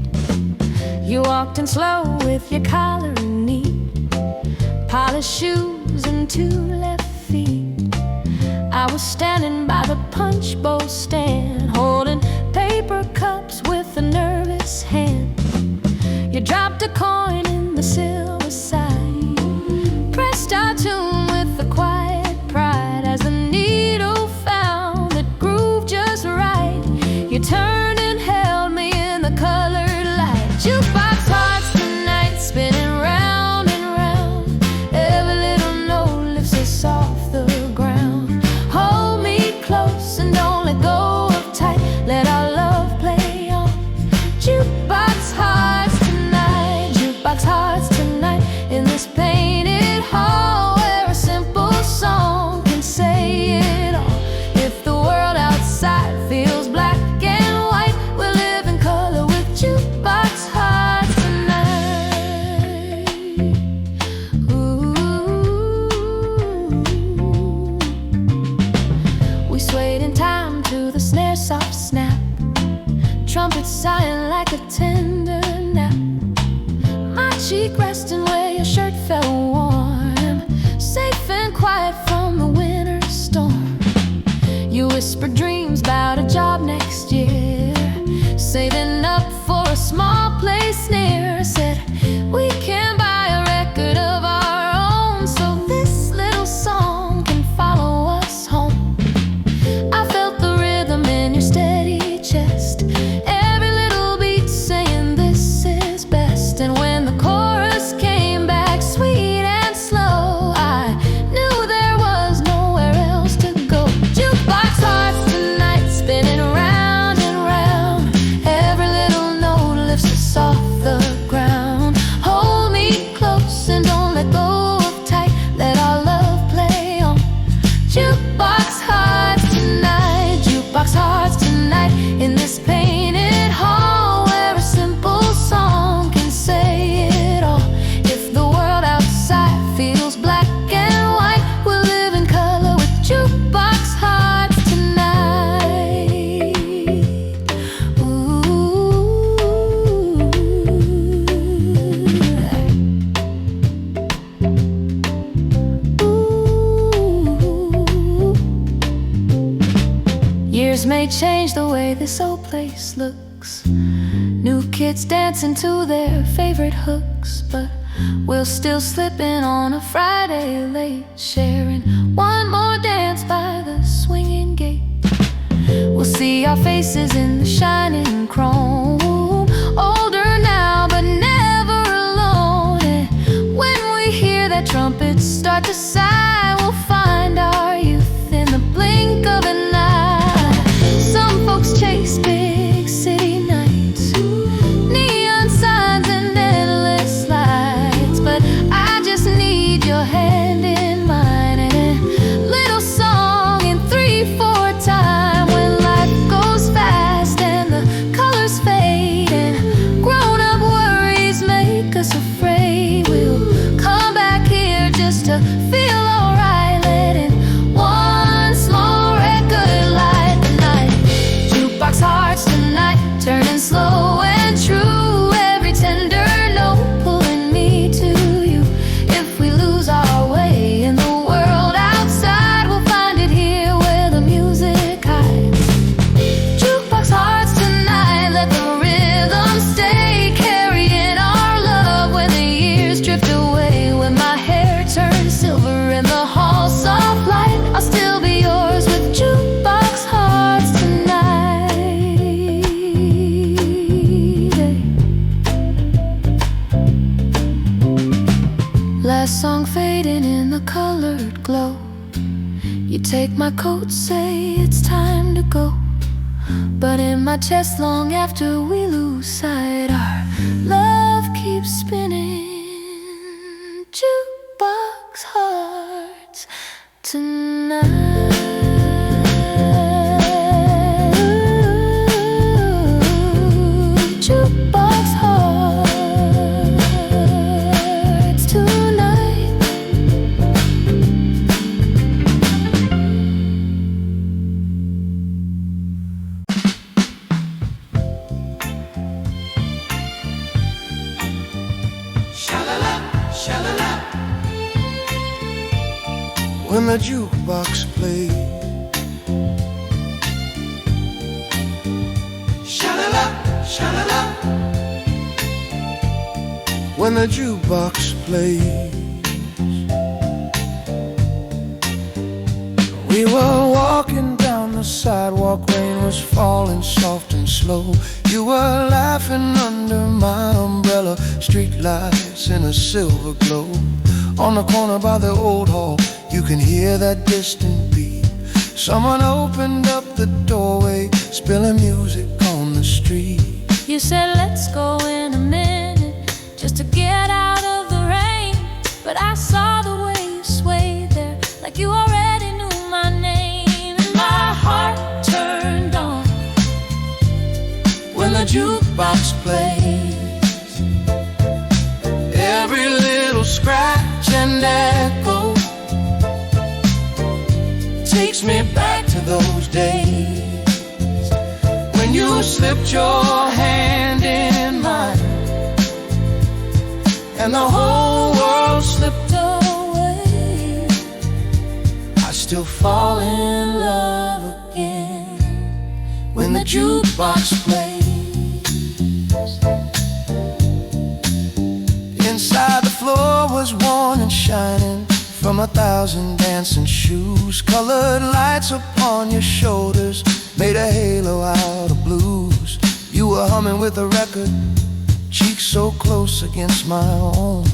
You walked in slow with your collar in neat, polished shoes and 2 left feet. I was standing by the punch bowl stand, holding paper cups with a nervous hand. You dropped a coin in the silver side, pressed our tune with a quiet pride as the needle found that groove just right. You turned and held me in the colored light. Jukebox hearts tonight, spinning round and round. Every little note lifts us off the ground. Hold me close and don't let go of tight. Let our love play on. Jukebox hearts tonight, jukebox hearts tonight, in this painted hall where a simple song can say it all. If the world outside feels black and white, we'll live in color with jukebox hearts tonight. Ooh. We swayed in time to the snare soft snap, trumpets sighing like a tender nap. My cheek resting where your shirt felt warm, safe and quiet from the winter storm. You whispered dreams about a job next year, saving up for a small place near. I said, we can buy a record of our changed the way this old place looks. New kids dancing to their favorite hooks, but we'll still slip in on a Friday late, sharing one more dance by the swinging gate. We'll see our faces in the shining chrome, older now but never alone. And when we hear that trumpets start to sigh, we'll find our youth in the blink of an eye. Some folks chase big city nights, neon signs and endless lights, but I just need your hand in mine and a little song in 3/4 time. When life goes fast and the colors fade and grown-up worries make us afraid, we'll come back here just to feel alright, letting one small record light the night. Jukebox hearts tonight, turning slow and true. Every tender note pulling me to you. If we lose our way in the world outside, we'll find it here where the music hides. Jukebox hearts tonight, let the rhythm stay, carrying our love when the years drift away. When my hair turns silver in the hall soft light, I'll still be yours with jukebox hearts tonight. Last song fading in the colored glow. You take my coat, say it's time to go, but in my chest long after we lose sight, our love keeps spinning. Jukebox hearts tonight. Jukebox hearts tonight. Sha-la-la, sha-la-la. When the jukebox plays, sha-la-la, sha-la-la. When the jukebox plays, we were walking down the sidewalk, rain was falling soft and slow. You were laughing under my umbrella, street lights in a silver glow. On the corner by the old hall, you can hear that distant beat. Someone opened up the doorway, spilling music on the street. You said let's go in a minute, just to get out of the rain. But I saw the way you swayed there, like you already knew my name. And my heart turned on When the jukebox plays, every little scratch and echo takes me back to those days when you slipped your hand in mine and the whole world slipped away. I still fall in love again when the jukebox plays. Inside the floor was worn and shining from 1,000 dancing shoes. Colored lights upon your shoulders made a halo out of blues. You were humming with a record, cheeks so close against my own.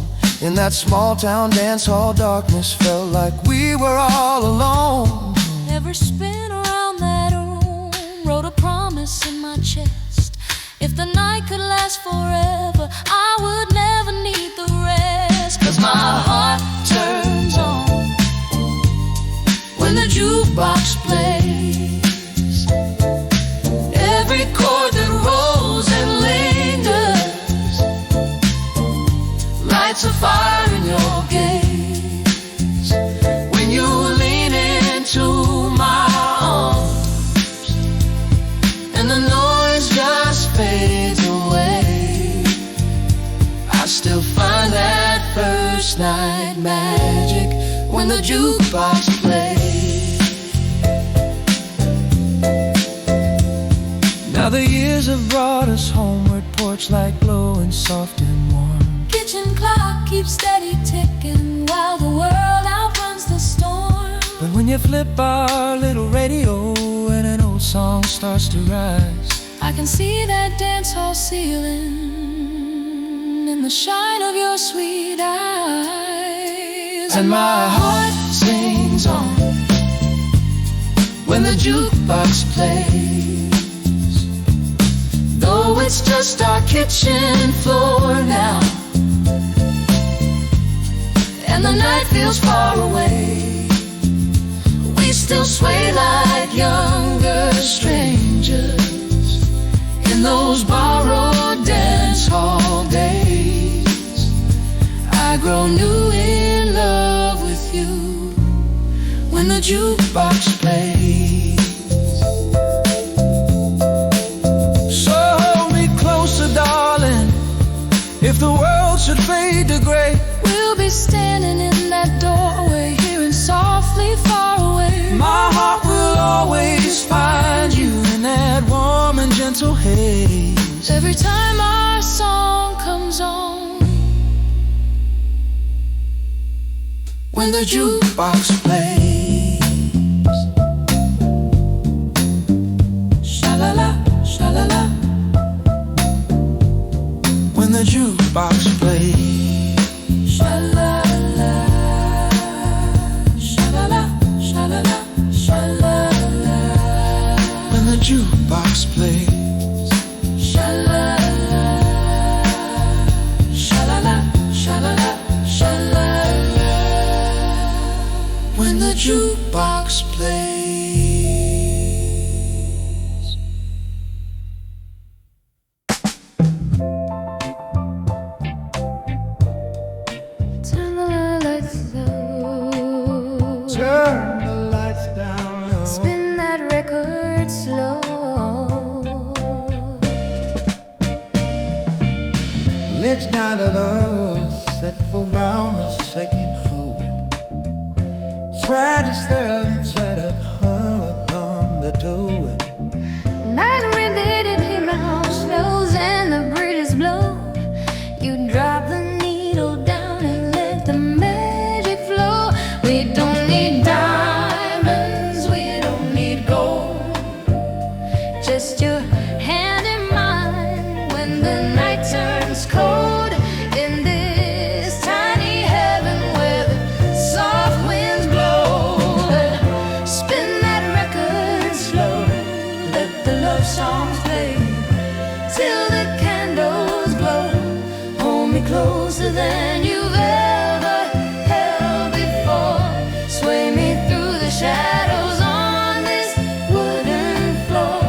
In that small town dance hall, darkness felt like we were all alone. Every spin around that room wrote a promise in my chest. If the night could last forever, I would never need the rest. 'Cause my heart turns on when the jukebox plays. Every chord that rolls and lingers lights a fire in your gaze. When you lean into my arms and the noise just fades away, I still find that first night magic when the jukebox plays. Now the years have brought us homeward, porch light glowing soft and warm. Kitchen clock keeps steady ticking while the world outruns the storm. But when you flip our little radio and an old song starts to rise, I can see that dance hall ceiling in the shine of your sweet eyes. and my heart sings on when the jukebox plays. Though it's just our kitchen floor now, and the night feels far away, we still sway like younger strangers in those borrowed dance hall days. I grow new in love with you when the jukebox plays. So hold me closer, darling, if the world should fade to gray. We'll be standing in that doorway, hearing softly far away. My heart will always find you in that warm and gentle haze. Every time our song comes on, when the jukebox plays. Sha-la-la, sha-la-la, when the jukebox plays. Sha-la-la, sha-la-la, sha-la-la, sha-la-la, when the jukebox plays. Sha-la-la, sha-la-la, sha-la-la, sha-la-la, when the jukebox plays. turn the lights low, Turn the lights down low. spin that record slow. Let's not alone, set for round a second hole. Try to stir inside of her on the door. Night wind hit him house snows and the breeze blow. You drop the needle down and let the magic flow. We don't need diamonds, we don't need gold, just your hand in mine when the night turns cold. In this tiny heaven where the soft winds blow, spin that record slow, let the love songs play till the candles glow. Hold me closer than you've ever held before. Sway me through the shadows on this wooden floor.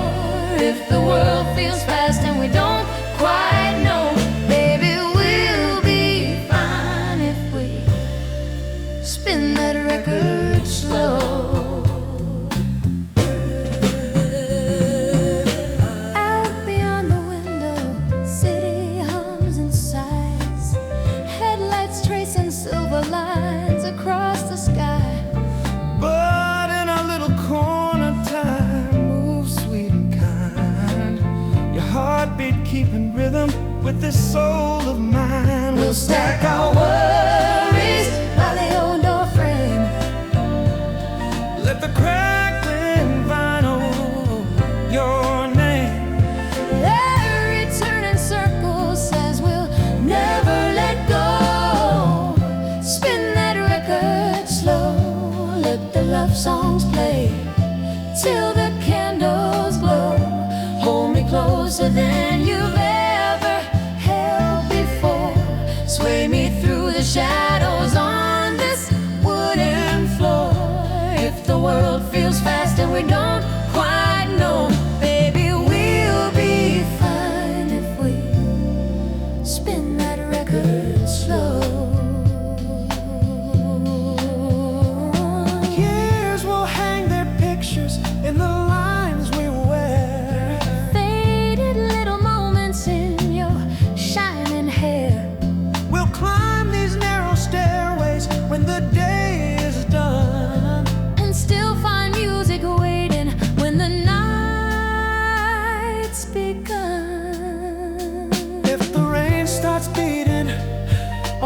If the world feels fast and we don't quite know, baby, we'll be fine if we spin that record slow. Out beyond the window, city hums and sighs, headlights tracing silver lines across the sky. But in our little corner, time moves sweet and kind. Your heartbeat keeping rhythm with this soul of mine. We'll stack our worries by the old door frame. Let the crackling vinyl your name. Every turn and circle says we'll never let go. Spin that record slow, let the love songs play till the candles glow. Hold me closer than you've ever held before. Sway me through the shadows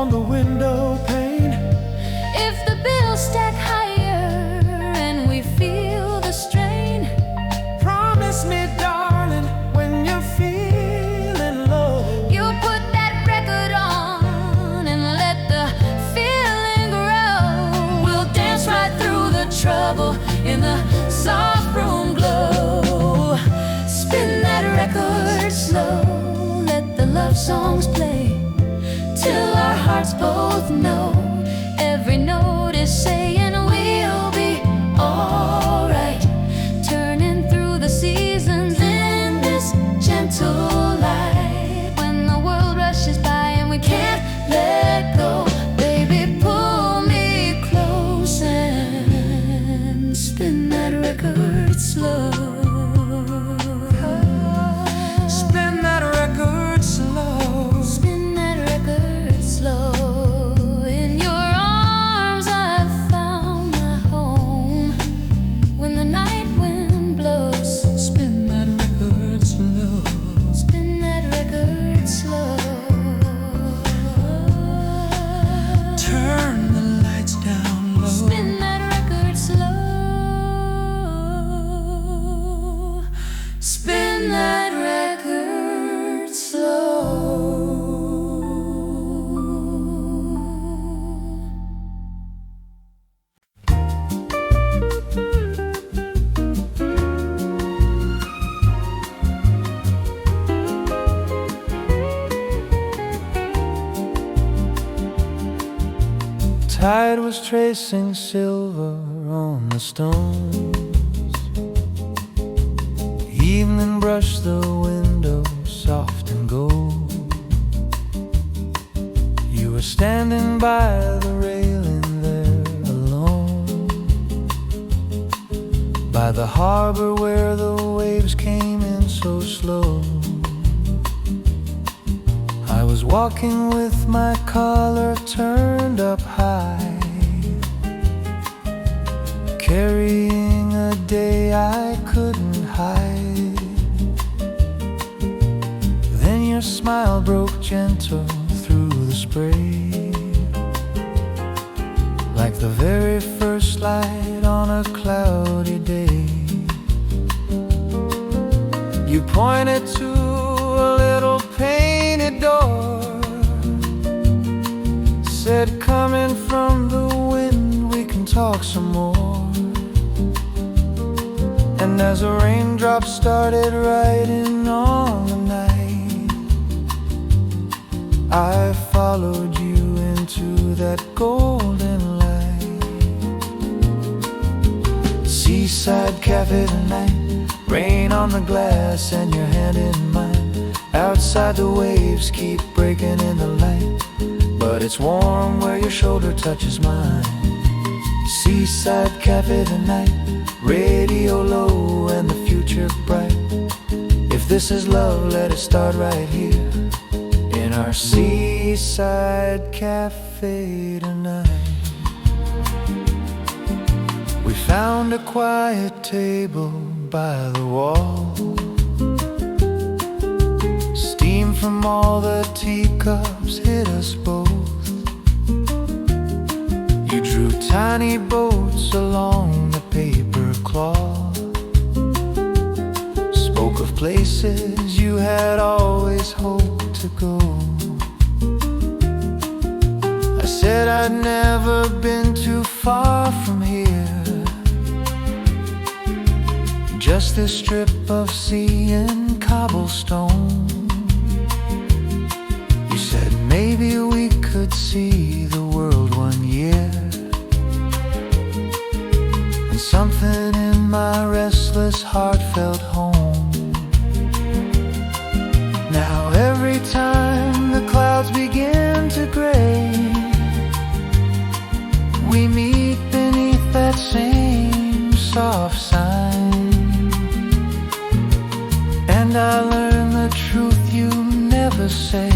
on the window pane. If the bills stack higher and we feel the strain, Promise me, darling, when you're feeling low, you'll put that record on and let the feeling grow. We'll dance right through the trouble in the soft room glow. Spin that record slow, let the love songs play till our hearts both know every note is saying we'll be alright. Turning through the seasons in this gentle light. When the world rushes by and we can't let go, baby, pull me close and spin that record slow. spin that record slow. Spin that record slow. In your arms I found my home. When the night wind blows, Spin that record slow. spin that record slow. Turn the lights down low. Spin that record slow. Spin that record slow. Tide was tracing silver on the stones. Evening brushed the window soft and gold. You were standing by the railing there alone, by the harbor where the waves came in so slow. I was walking with my collar turned up high, carrying a day I couldn't hide. Then your smile broke gentle through the spray, like the very first light on a cloudy day. You pointed to a little painted door, said, coming from the wind, we can talk some more. And as a raindrop started writing on the night, I followed you into that golden light. Seaside cafe tonight, rain on the glass and your hand in mine. Outside the waves keep breaking in the light, but it's warm where your shoulder touches mine. Seaside cafe tonight, radio low and the future bright. If this is love, let it start right here in our seaside cafe tonight. We found a quiet table by the wall, steam from all the teacups hit us both. You drew tiny boats along the paper cloth, spoke of places you had always hoped to go. I said I'd never been too far from here, just this strip of sea and cobblestone. You said maybe we could see the world one year, and something in my restless heart felt home. Now every time the clouds begin to gray, we meet beneath that same soft sign, and I learn the truth you never say,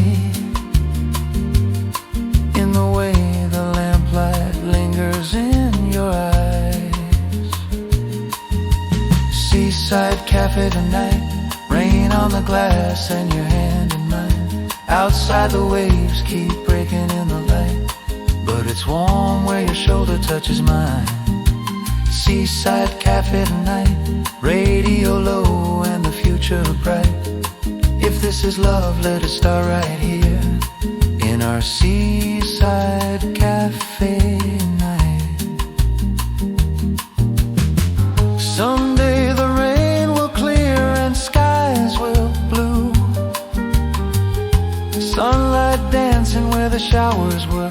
in the way the lamplight lingers in your eyes. Seaside cafe tonight, rain on the glass and your hand in mine. Outside the waves keep breaking in the light, but it's warm where your shoulder touches mine. Seaside cafe tonight, radio low and the future bright. If this is love, let it start right here in our seaside cafe night. Someday the rain will clear and skies will blue, sunlight dancing where the showers were.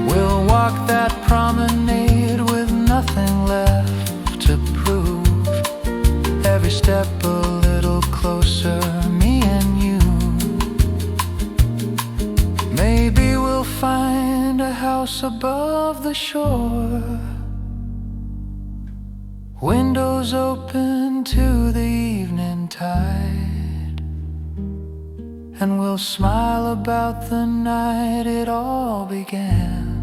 We'll walk that promenade with nothing left to prove. Every step a little closer, me and you. Maybe we'll find a house above the shore, windows open to the evening tide, and we'll smile about the night it all began,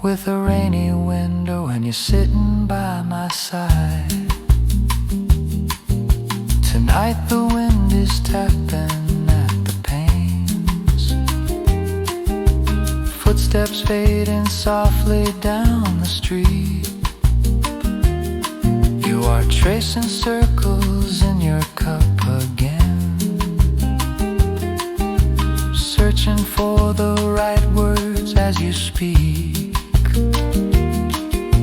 with a rainy window and you sitting by my side. Tonight the wind is tapping at the panes, footsteps fading softly down the street. You are tracing circles in your cup again, searching for the right words as you speak.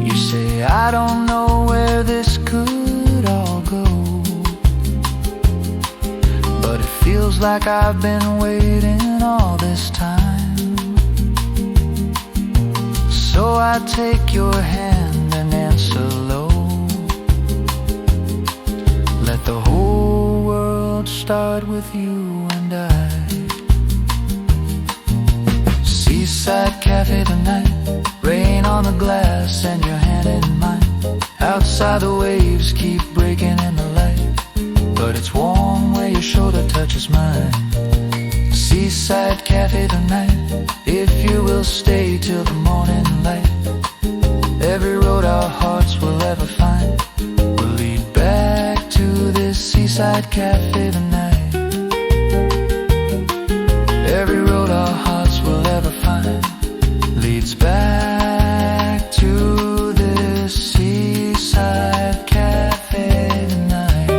You say, I don't know where this could all go, but it feels like I've been waiting all this time. So I take your hand and answer low. Let the whole world start with you and I. Seaside cafe tonight, rain on the glass and your hand in mine. Outside the waves keep breaking in the light, but it's warm where your shoulder touches mine. Seaside cafe tonight, if you will stay till the morning light. Every road our hearts will ever find will lead back to this seaside cafe tonight. Every road our hearts will ever find leads back to this seaside cafe tonight.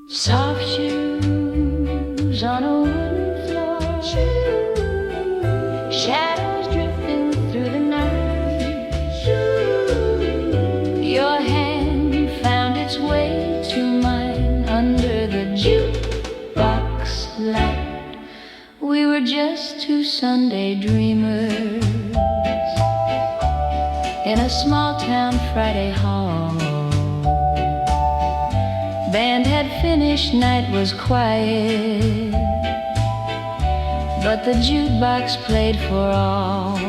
Soft shoes on a wooden floor, shadows drifting through the night. Your hand found its way to mine under the jukebox light. We were just two Sunday dreamers in a small town Friday hall. Band had finished, night was quiet, but the jukebox played for all.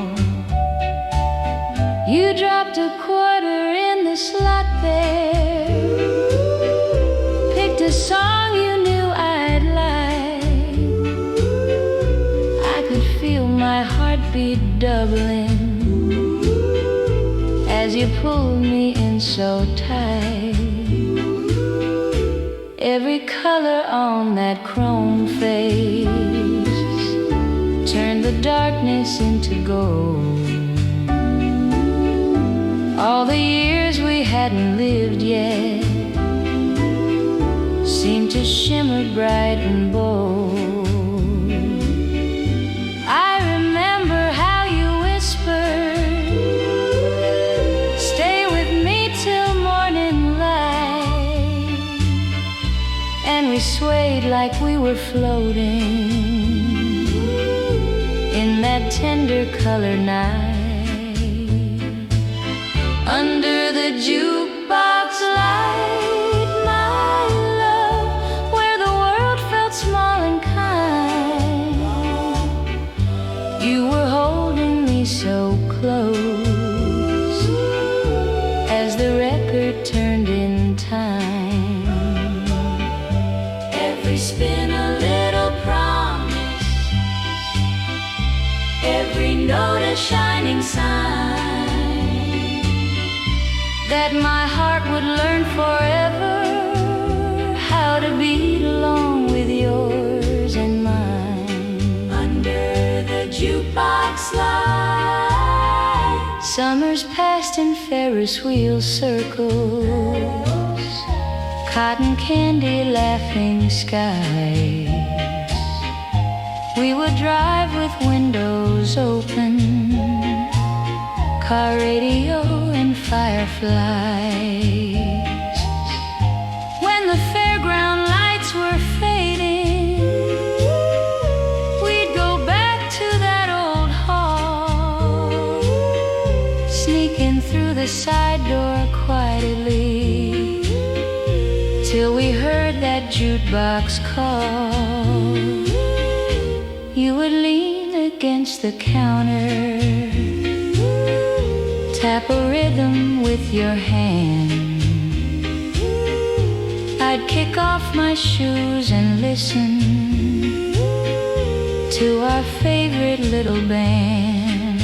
You dropped a quarter in the slot there, picked a song you knew I'd like. I could feel my heartbeat doubling as you pulled me in so tight. Every color on that chrome face turned the darkness into gold. All the years we hadn't lived yet seemed to shimmer bright and bold. I remember how you whispered, stay with me till morning light. And we swayed like we were floating in that tender color night. Under the jukebox light, my love, where the world felt small and kind. so close as the record turned in time. Every spin a little promise, every note a shining sign that my heart would learn forever how to beat along with yours and mine. Under the jukebox light, summers passed in Ferris wheel circles, cotton candy laughing skies. We would drive with windows open, car radio and fireflies. When the fairground lights were fading, we'd go back to that old hall, sneaking through the side door quietly, till we heard that jukebox call. You would lean against the counter, tap a rhythm with your hand. I'd kick off my shoes and listen to our favorite little band.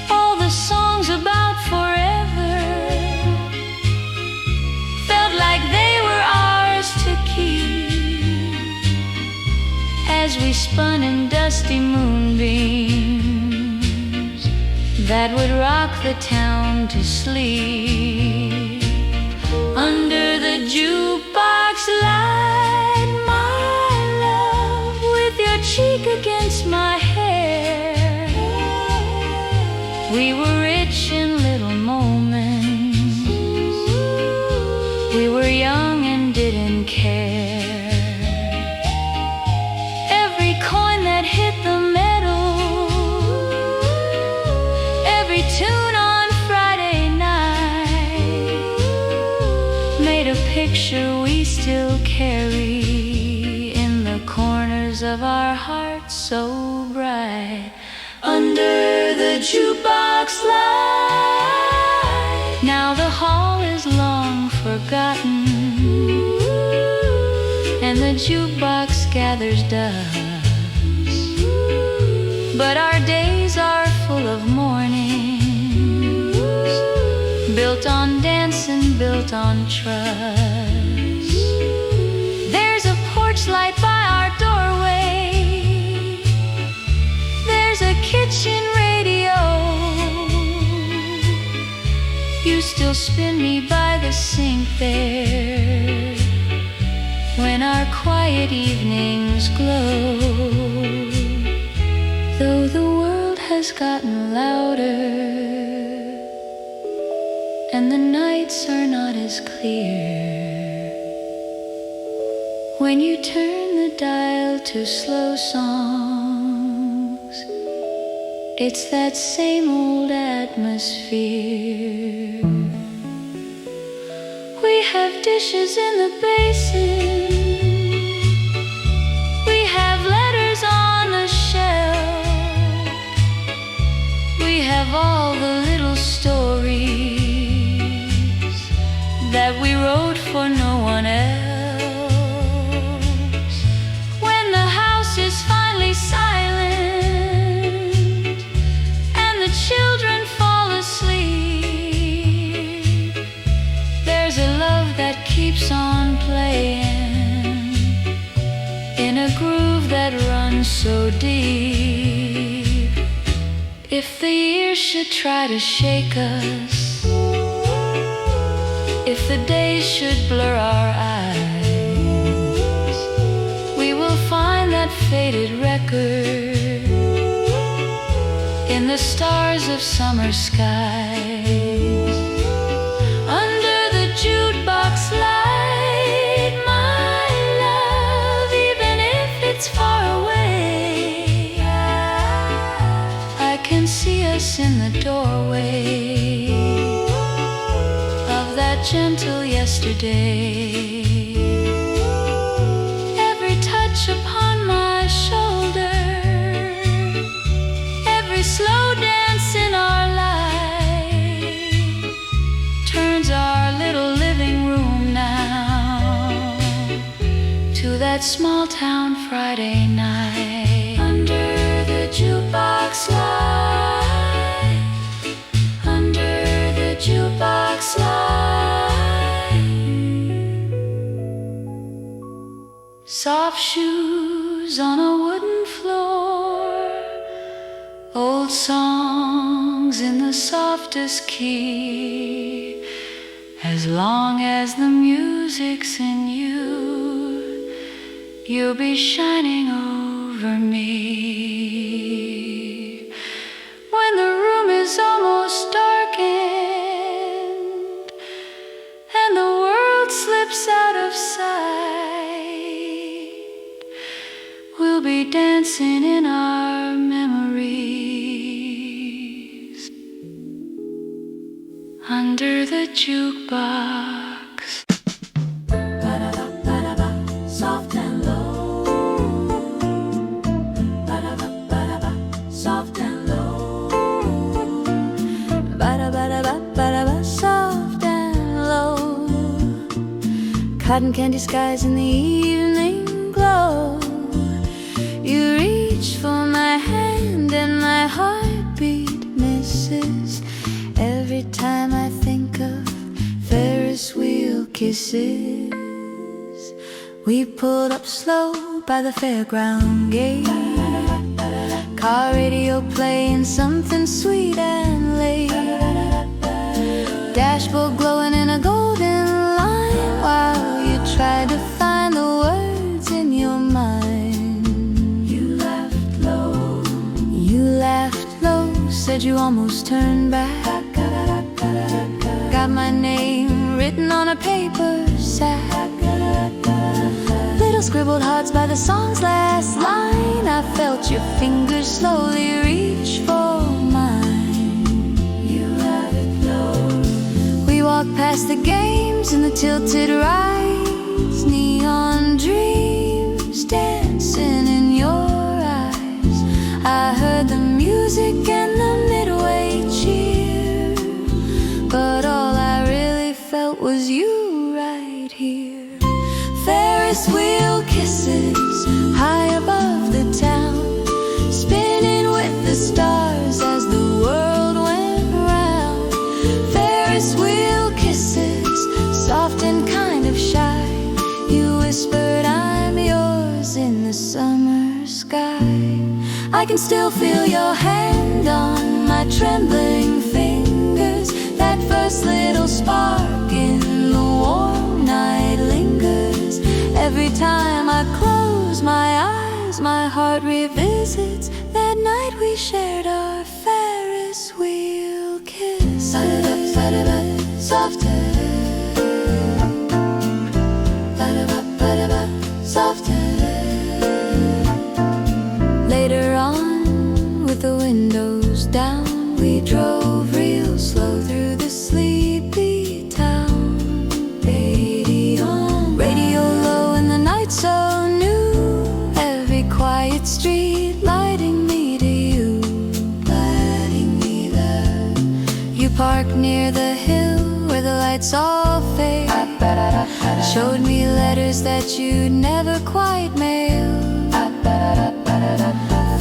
All the songs about forever felt like they were ours to keep, as we spun in dusty moonbeams that would rock the town to sleep. Under the jukebox light, my love, with your cheek against my hair, we were rich in little moments. We were young and didn't care. Every coin that hit the metal, every tune on Friday night, made a picture we still carry in the corners of our hearts so bright. Under the jukebox light, now the hall is long forgotten, and the jukebox gathers dust, but our days are full of mornings, built on dancing, built on trust. There's a porch light by our doorway, there's a kitchen radio. You still spin me by the sink there when our quiet evenings glow. Though the world has gotten louder and the nights are not as clear, when you turn the dial to slow songs, it's that same old atmosphere. We have dishes in the basin, we have letters on the shelf, we have all the little stories that we wrote for no one else. When the house is finally silent and the children fall asleep, there's a love that keeps on playing in a groove that runs so deep. If the years should try to shake us, if the days should blur our eyes, we will find that faded record in the stars of summer skies. Under the jukebox light, my love, even if it's far away, I can see us in the doorway of that gentle yesterday. Every touch upon my shoulder, every small town Friday night. Under the jukebox light, under the jukebox light. Soft shoes on a wooden floor, old songs in the softest key. As long as the music's in you, you'll be shining over me. When the room is almost darkened and the world slips out of sight, we'll be dancing in our memories under the jukebox. Ba-da-ba, soft and low. Ba-da-ba, soft and low. Ba-da-ba, soft and low. Cotton candy skies in the evening glow. You reach for my hand and my heartbeat misses every time I think of Ferris wheel kisses. We pulled up slow by the fairground gate, car radio playing something sweet and late, dashboard glowing in a golden line while you tried to find the words in your mind. You laughed low, said you almost turned back. Got my name written on a paper sack, little scribbled hearts by the song's last line. I felt your fingers slowly reach for mine. You have it low. We walked past the games and the tilted rides, neon dreams dancing in your eyes. I heard the music and the midway cheer, but all I really felt was you right here. Ferris wheel kisses high above the town, spinning with the stars as the world went round. Ferris wheel kisses, soft and kind of shy. You whispered, I'm yours in the summer sky. I can still feel your hand on my trembling fingers. That first little spark in the warm night lingers. Every time I close my eyes, my heart revisits that night we shared our Ferris wheel kiss. Softer, softer. Later on, with the windows down, we drove real slow through the sleepy town. Radio low in the night so new, every quiet street lighting me to you, lighting me there. You parked near the hill where the lights all fade, showed me letters that you'd never quite mailed,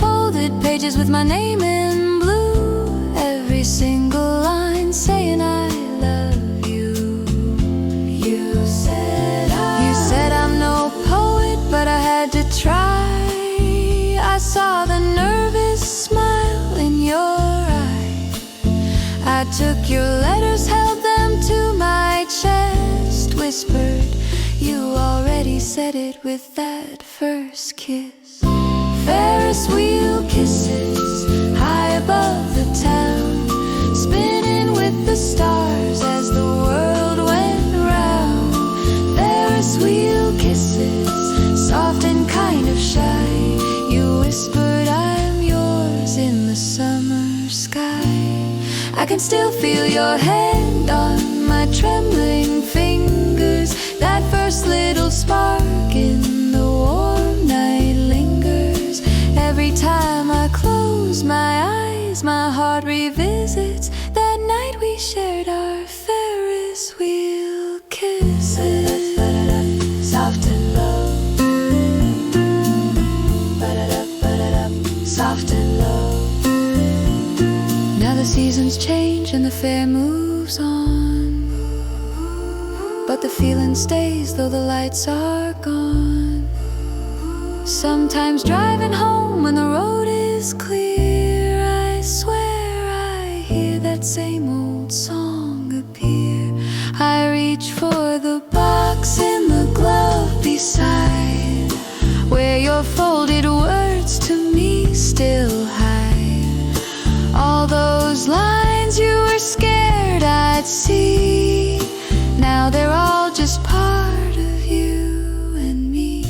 folded pages with my name in blue, every single line saying I love you. You said I'm no poet, but I had to try. I saw the nervous smile in your eye. I took your letters, held them to my chest, whispered, you already said it with that first kiss. Ferris wheel kisses high above the town, spinning with the stars as the world went round. Ferris wheel kisses, soft and kind of shy. You whispered, I'm yours in the summer sky. I can still feel your hand on my trembling fingers. That first little spark in the warm night lingers. Every time I close my eyes, my heart revisits that night we shared our Ferris wheel kisses. Soft and low. soft and low. Now the seasons change and the fair moves on, but the feeling stays though the lights are gone. Sometimes driving home when the road is clear, I swear I hear that same old song appear. I reach for the box in the glove beside, where your folded words to me still hide. All those lines you were scared I'd see, now they're all just part of you and me.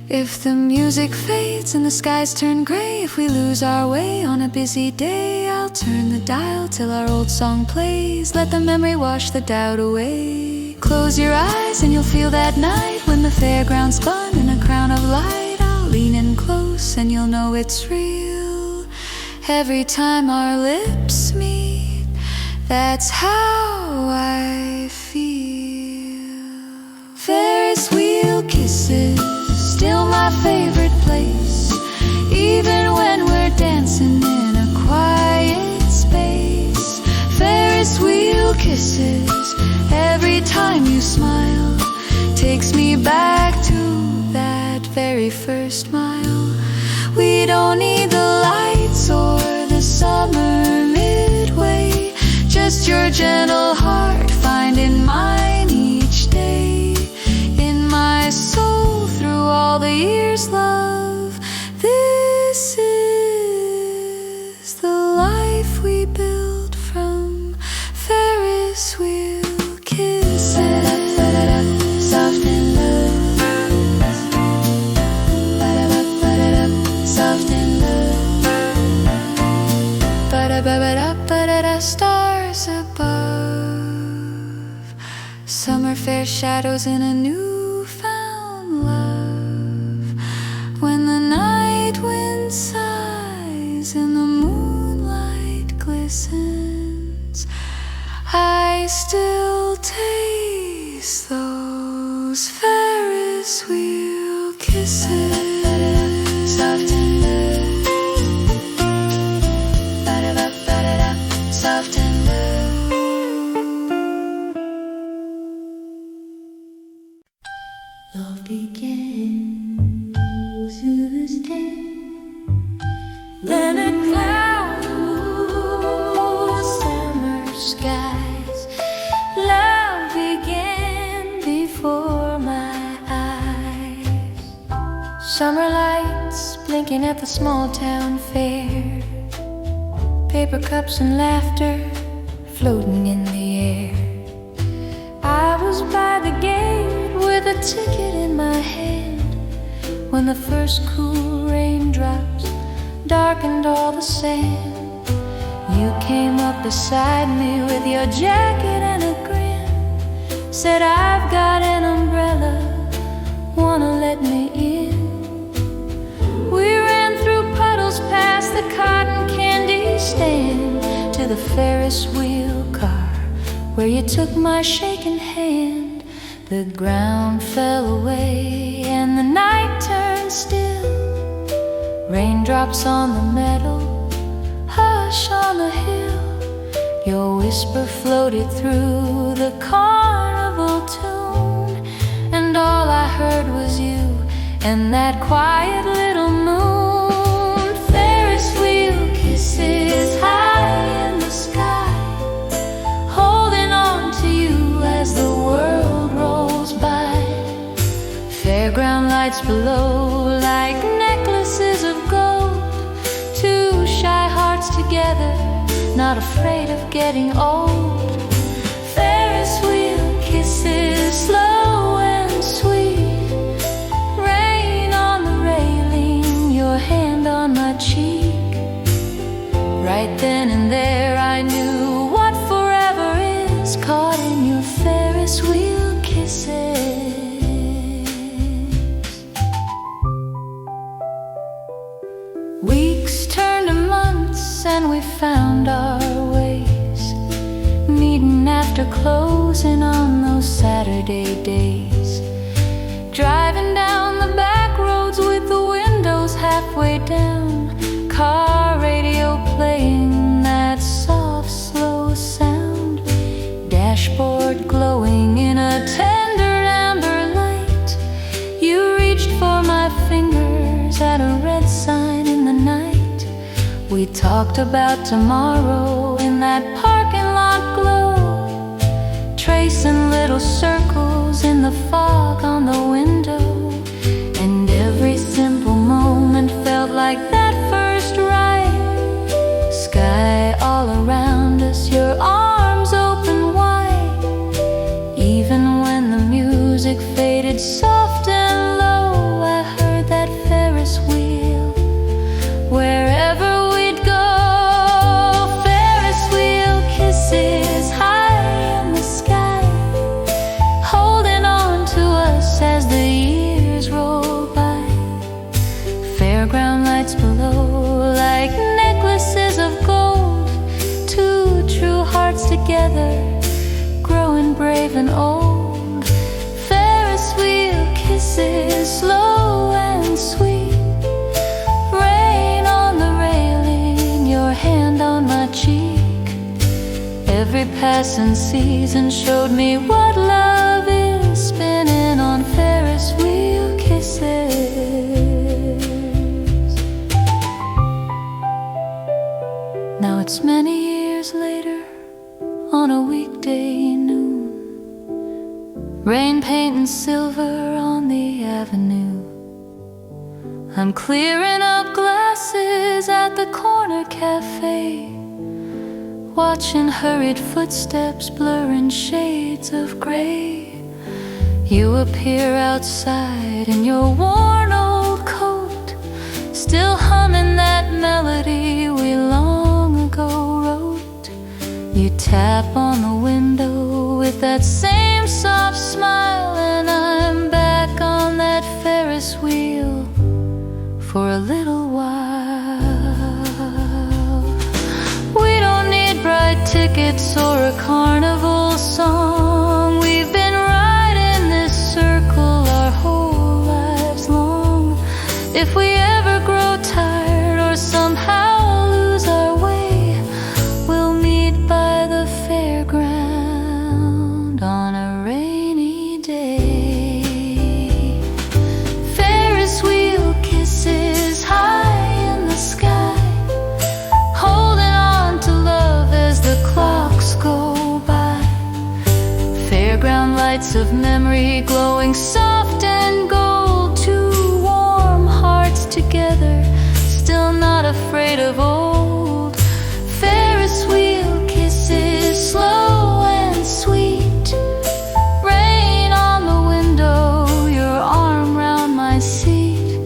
If the music fades and the skies turn gray, if we lose our way on a busy day, I'll turn the dial till our old song plays. Let the memory wash the doubt away. Close your eyes and you'll feel that night when the fairground spun in a crown of light. I'll lean in close and you'll know it's real. Every time our lips meet, that's how I feel. Ferris wheel kisses, still my favorite place, even when we're dancing in a quiet space. Ferris wheel kisses, every time you smile, takes me back to that very first mile. We don't need the lights or the summer midway, just your gentle heart finding mine each day. In my soul through all the years, love, this is the life we built from Ferris wheel kisses. Soft and low, soft and low, ba-da-ba-ba-da, stars above, summer fair shadows in a newfound love. When the night wind sighs and the moonlight glistens, I still taste those Ferris wheel kisses. Soft and low, ba-da-ba-ba-da-da, soft and low. Love begins to this day, then a cloud moves summer skies. Love began before my eyes. Summer lights blinking at the small town fair, paper cups and laughter floating in the air. I was by the gate with a ticket in my hand when the first cool raindrops darkened all the sand. You came up beside me with your jacket and a grin, said, I've got an umbrella, wanna let me in? We ran through puddles past the cotton candy stand to the Ferris wheel car where you took my shaking hand. The ground fell away and the night turned still, raindrops on the meadow, hush on the hill. Your whisper floated through the carnival tune, and all I heard was you and that quiet little moon. Ferris wheel kisses high in the sky, holding on to you as the world rolls by. Fairground lights below like necklaces of gold, two shy hearts together, not afraid of getting old. Ferris wheel kisses, slow and sweet, rain on the railing, your hand on my cheek. Right then and there I knew what forever is, caught in your Ferris wheel kisses. Weeks turned to months and we found our ways, meeting after closing on those Saturday days, driving down the back roads with the windows halfway down. We talked about tomorrow in that parking lot glow, tracing little circles in the fog on the window. And every simple moment felt like that first ride. Sky all around us, your arms open wide. Even when the music faded soft and low, I heard that Ferris wheel wherever we'd go. Ferris wheel kisses high in the sky, holding on to us as the years roll by. Fairground lights below, like necklaces of gold. Two true hearts together, growing brave and old. Ferris wheel kisses, slow and sweet. Rain on the railing, your hand on my cheek. Every passing season showed me what love is, spinning on Ferris wheel kisses. Now it's many years later, on a weekday noon, rain painting silver on the avenue. I'm clearing up glasses at the corner cafe, watching hurried footsteps blurring shades of gray. You appear outside in your worn old coat, still humming that melody we long ago wrote. You tap on the window with that same soft smile, and I'm back on that Ferris wheel for a little while. We don't need bright tickets or a carnival song. We've been riding this circle our whole lives long. If we ever grow tired or somehow lose our way, we'll meet by the fairground on a rainy day. Ferris wheel kisses high in the sky, holding on to love as the clocks go by. Fairground lights of memory glowing soft and gold. Two warm hearts together, still not afraid of old. Ferris wheel kisses, slow and sweet. Rain on the window, your arm round my seat.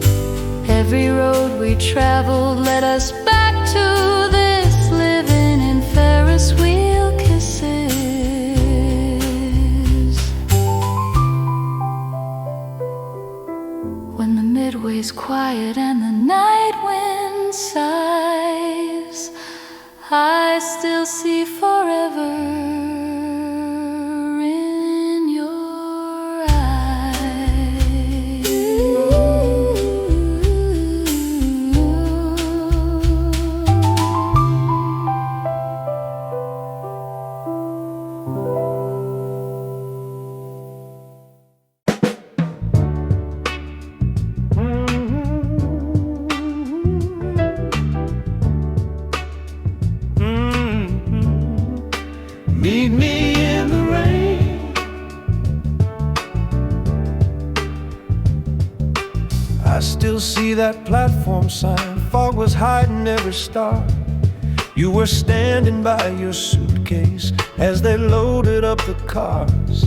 Every road we traveled led us back to this, living in Ferris wheel kisses. When the midway's quiet and the night wind sighs, I still see forever in your Meet me in the rain. I still see that platform sign. Fog was hiding every star. You were standing by your suitcase as they loaded up the cars.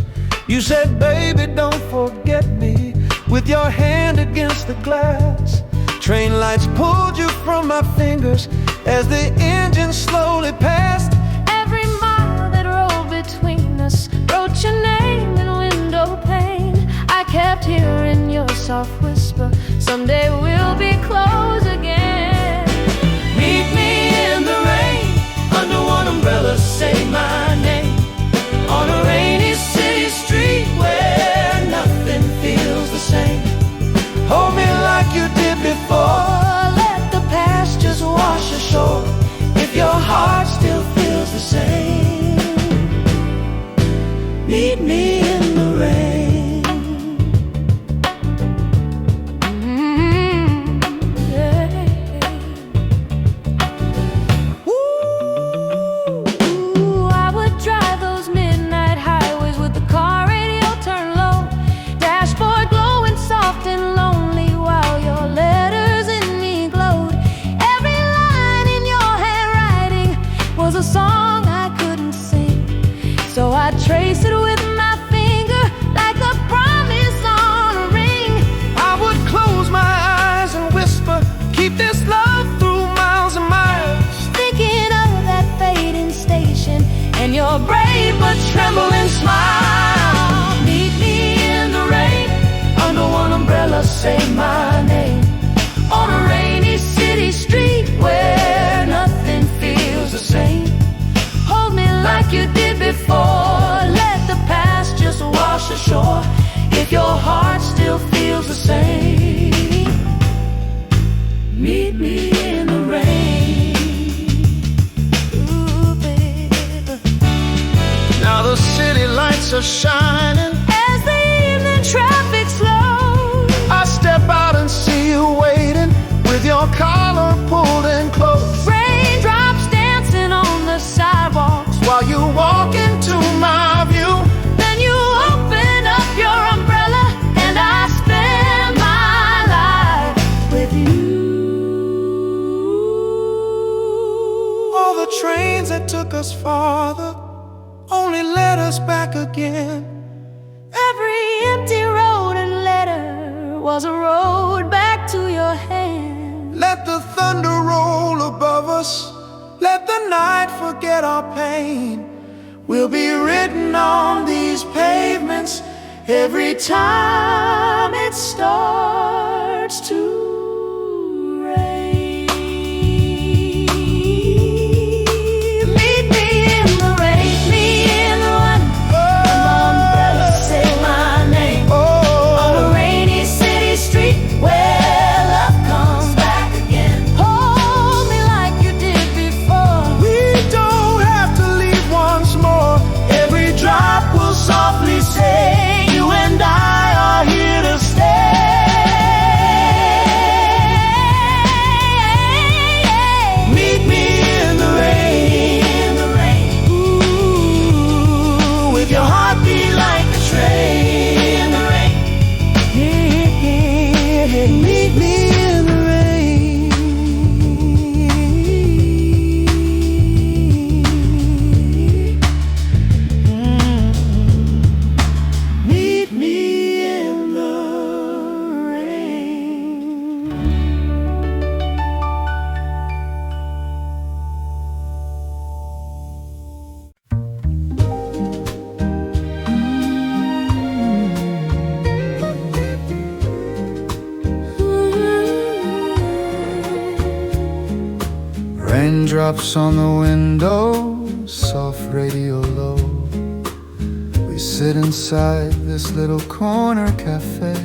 You said, baby, don't forget me, with your hand against the glass. Train lights pulled you from my fingers as the engine slowly passed. Every mile that rolled between us wrote your name in window pane. I kept hearing your soft whisper, someday we'll be close again. Meet me in the rain, under one umbrella, say my name, on a rainy city street where nothing feels the same. Hold me like you did before, let the past just wash ashore, if your heart still feels the same. Meet me in the rain. trace it with my finger like a promise on a ring. I would close my eyes and whisper, keep this love through miles and miles. Thinking of that fading station and your brave but trembling smile. Meet me in the rain, Under one umbrella, say my name. on a rainy city street where nothing feels the same. Hold me like you did before. Let the past just wash ashore. If your heart still feels the same, meet me in the rain. Ooh, baby. Now the city lights are shining. As the evening traffic slows, I step out and see you waiting with your collar pulled in close. raindrops dancing on the sidewalks. While you walk into my view, Then you open up your umbrella and I spend my life with you. all the trains that took us farther only led us back again. Every empty road and letter was a road back to your hand. Let the thunder roll above us, let the night forget our pain. We'll be written on these pavements every time it starts to rain. Meet me in the rain, me in the one. Umbrella, say my name. On a rainy city street where love comes back again. Hold me like you did before. We don't have to leave once more. Every drop will softly say, you and I are here to stay. Meet me in the rain, Ooh, with your heartbeat like a train. Meet me in the rain. Meet me in the rain. Raindrops on the window, soft radio low. We sit inside this little corner cafe.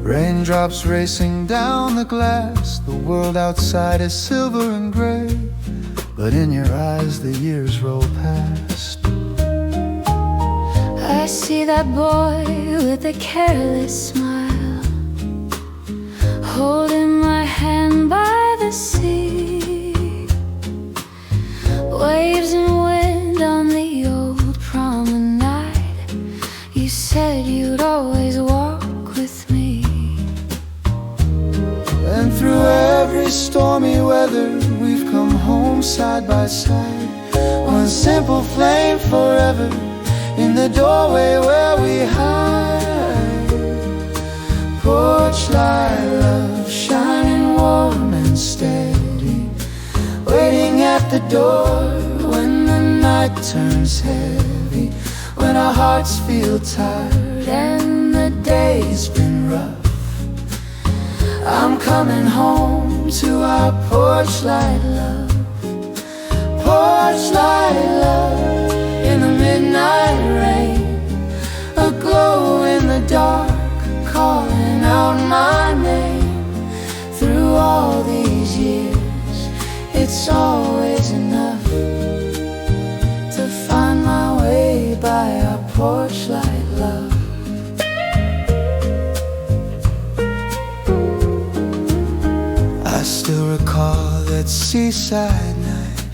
Raindrops racing down the glass. The world outside is silver and gray, but in your eyes the years roll past. I see that boy with a careless smile, holding my hand by the sea. Waves and wind on the old promenade. You said you'd always walk with me. And through every stormy weather, we've come home side by side. One simple flame forever in the doorway where we hide. Porch light love shining warm and steady, waiting at the door when the night turns heavy, when our hearts feel tired and the day's been rough. I'm coming home to our porch light love. Porch light love in the midnight rain, a glow in the dark, calling out my name. Through all these years, it's always enough to find my way by our porch light love. I still recall that seaside night,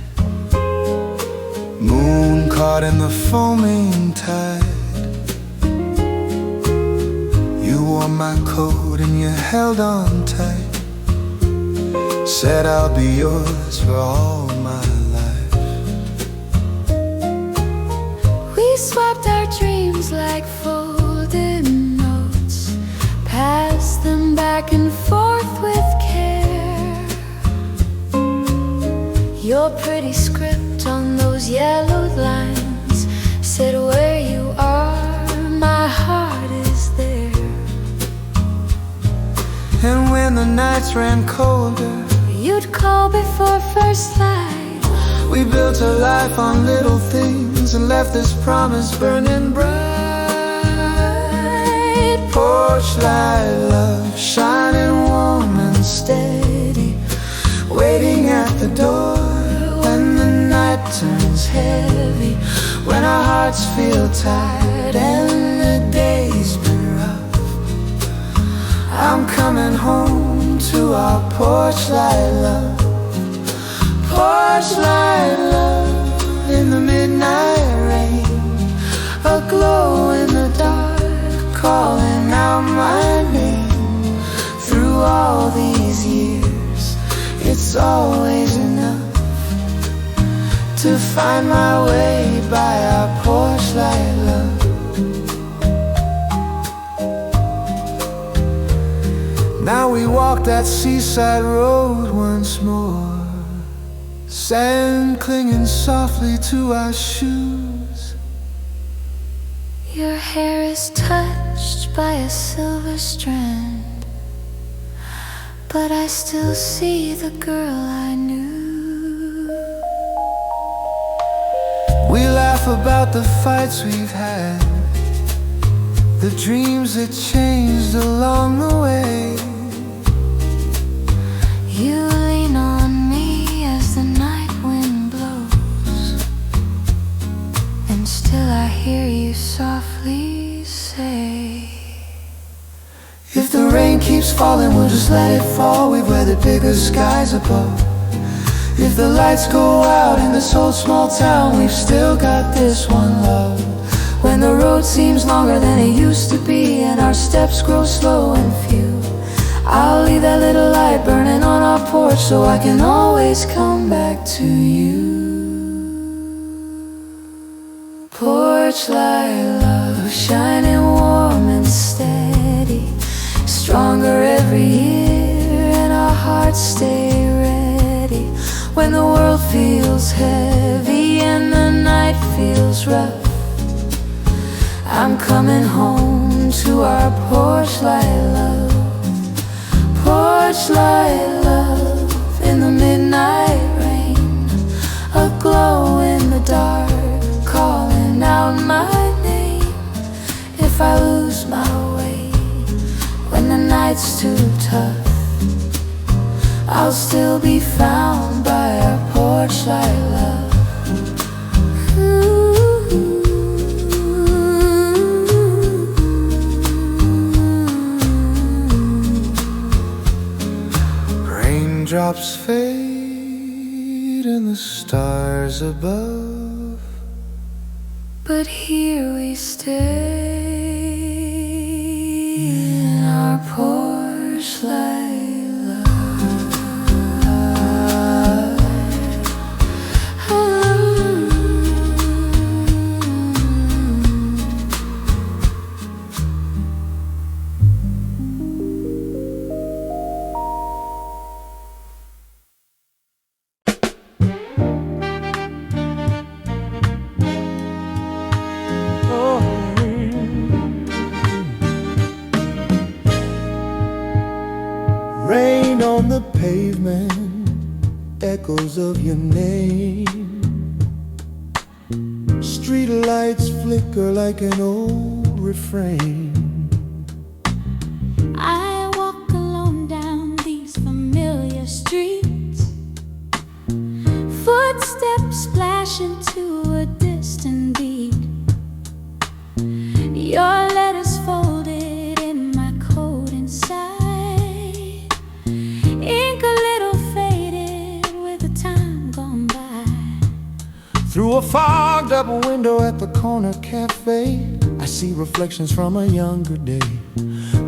moon caught in the foaming tide. You wore my coat and you held on tight, said I'll be yours for all my life. We swapped our dreams like folded notes, passed them back and forth with care. Your pretty script on those yellowed lines said where you are, my heart is there. And when the nights ran colder, you'd call before first light. we built a life on little things and left this promise burning bright. Porch light love, shining warm and steady, waiting at the door when the night turns heavy, when our hearts feel tired and the day's been rough. I'm coming home to our porch light love. Porch light love in the midnight rain, a glow in the dark, calling out my name. Through all these years, it's always enough to find my way by our porch light love. Now we walk that seaside road once more, sand clinging softly to our shoes. Your hair is touched by a silver strand, but I still see the girl I knew. We laugh about the fights we've had, the dreams that changed along the way. You lean on me as the night wind blows, and still I hear you softly say, if the rain keeps falling, we'll just let it fall. We've weathered bigger skies above. If the lights go out in this old small town, we've still got this one love. When the road seems longer than it used to be, and our steps grow slow and few, I'll leave that little light burning on our porch so I can always come back to you. Porch light love, shining warm and steady, stronger every year, and our hearts stay ready. When the world feels heavy and the night feels rough, I'm coming home to our porch light love. Porch light love in the midnight rain, a glow in the dark, calling out my name. If I lose my way when the night's too tough, I'll still be found by our porch light love. Raindrops fade and the stars above, but here we stay in our porch light love. Rain on the pavement, echoes of your name. Street lights flicker like an old refrain. I walk alone down these familiar streets, footsteps splash into a distant beat. Your letters folded in my coat inside, ink a little faded with the time gone by. Through a fogged up window at the corner cafe, I see reflections from a younger day.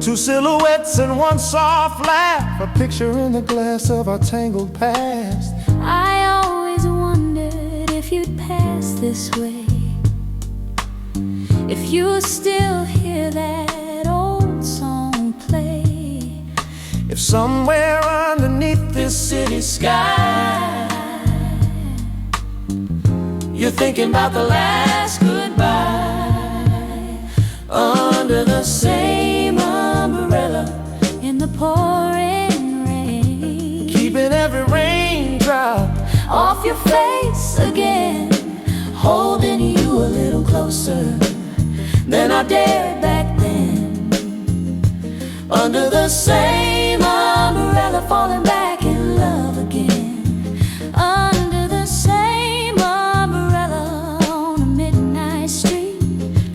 Two silhouettes and one soft laugh, a picture in the glass of our tangled past. I always wondered if you'd pass this way. if you still hear that old song play. If somewhere underneath this city sky you're thinking about the last goodbye, under the same umbrella in the pouring rain, keeping every raindrop off your face again, holding you a little closer than I dared back then. under the same Umbrella, falling back in love again. Under the same umbrella on a midnight street,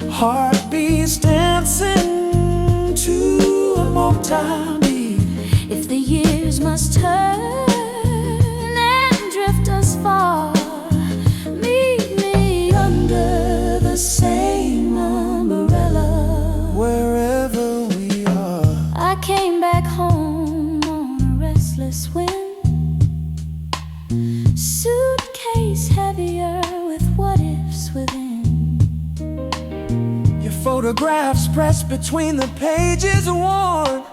heartbeats dancing to a Motown beat. if the years must turn and drift us far, meet me under the same umbrella. Wherever we are, I came back home on a restless wind, suitcase heavier with what ifs within. your photographs pressed between the pages worn,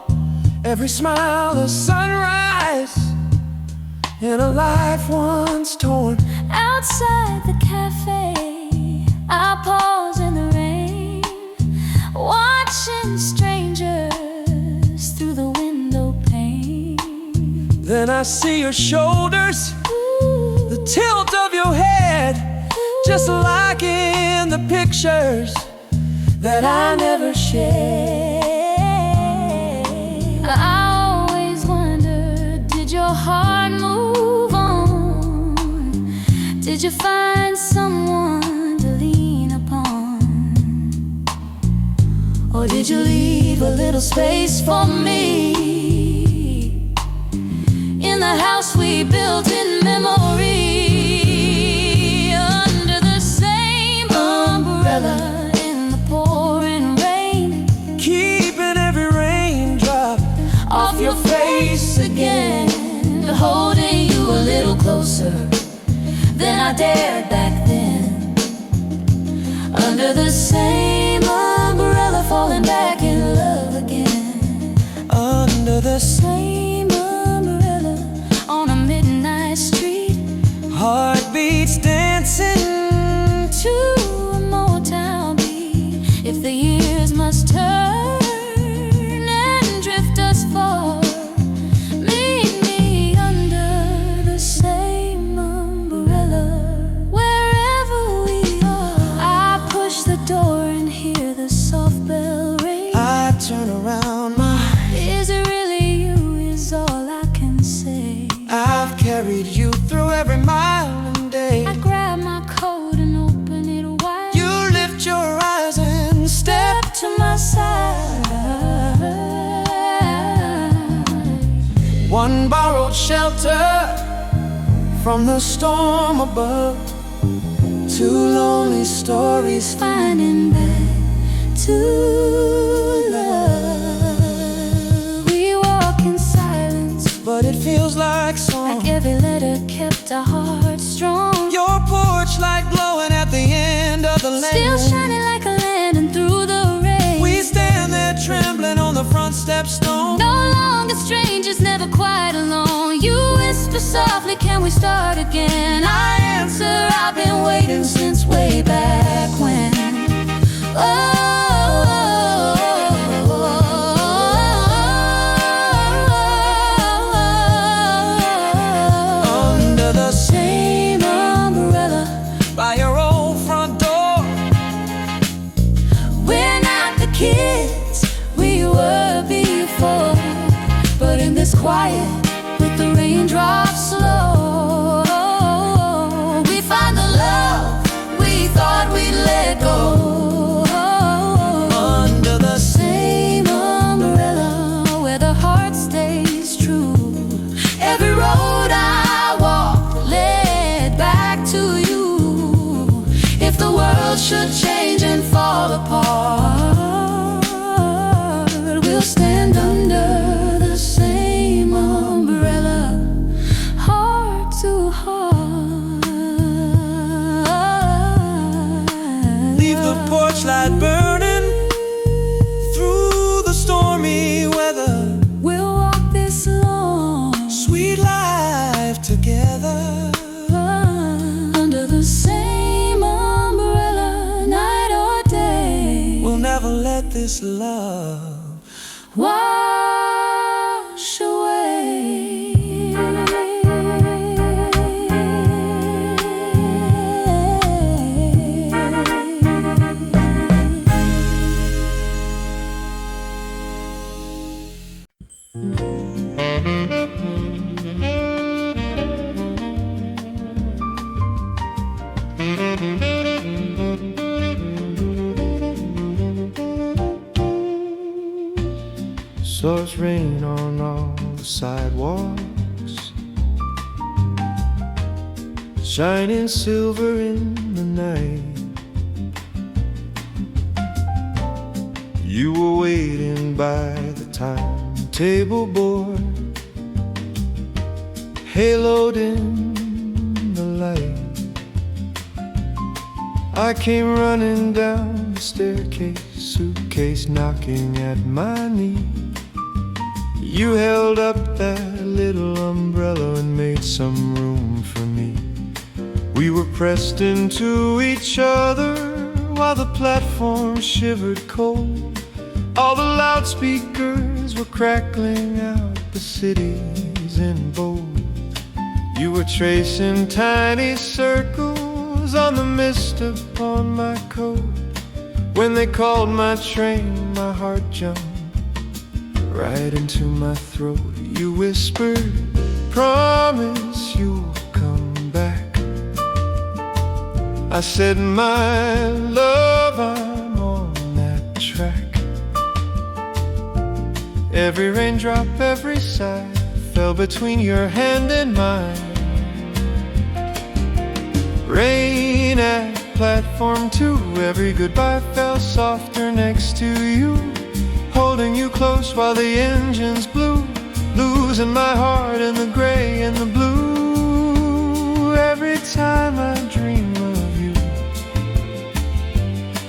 every smile a sunrise in a life once torn. Outside the cafe, I pause in the rain, watching strangers through the window pane. Then I see your shoulders, the tilt of your head, just like in the pictures that I never shared. I always wondered, did your heart move on? Did you find someone to lean upon? Or did you leave a little space for me in the house we built in memory, under the same umbrella in the pouring rain, Keeping every raindrop off your face again, holding you a little closer than I dared back then, under the same umbrella, falling back in love again, under the same umbrella on a midnight street, heartbeats dancing to a Motown beat. If the years must turn and drift us far, meet me under the same umbrella. Wherever we are, I push the door and hear the soft bell ring. I turn around, my Is it really you, is all I can say. I've carried you through every mile and day. I grab my coat and open it wide. You lift your eyes and step to my side. one borrowed shelter from the storm above, two lonely stories Finding back to love. We walk in silence, but it feels like song. like every letter kept our hearts strong. Your porch light glowing at the end of the lane, Still shining like a lantern through the rain. we stand there trembling on the front step stone. No longer strangers, never quite alone. You whisper softly, can we start again? I answer, I've been waiting since way back when. Under the Same umbrella, by your old front door, we're not the kids we were before, but in this quiet, with the raindrops slow, we find the love we thought we'd let go. under the Same umbrella where the heart stays true. Every road I walk led back to you. If the world should change and fall apart, we'll stand under the same umbrella. Oh, together under the same umbrella, night or day. We'll never let this love wash away. So it's rain on all the sidewalks, shining silver in the night. You were waiting by the timetable board, haloed in the light. I came running down the staircase, suitcase knocking at my knee. You held up that little umbrella and made some room for me. We were pressed into each other while the platform shivered cold. All the loudspeakers were crackling out the cities in bold. You were tracing tiny circles on the mist upon my coat. When they called my train, my heart jumped right into my throat. You whispered, promise you'll come back. I said, my love, I'm on that track. Every raindrop, every sigh fell between your hand and mine. Rain at platform 2, every goodbye fell softer next to you, holding you close while the engines blew, losing my heart in the gray and the blue. Every time I dream of you,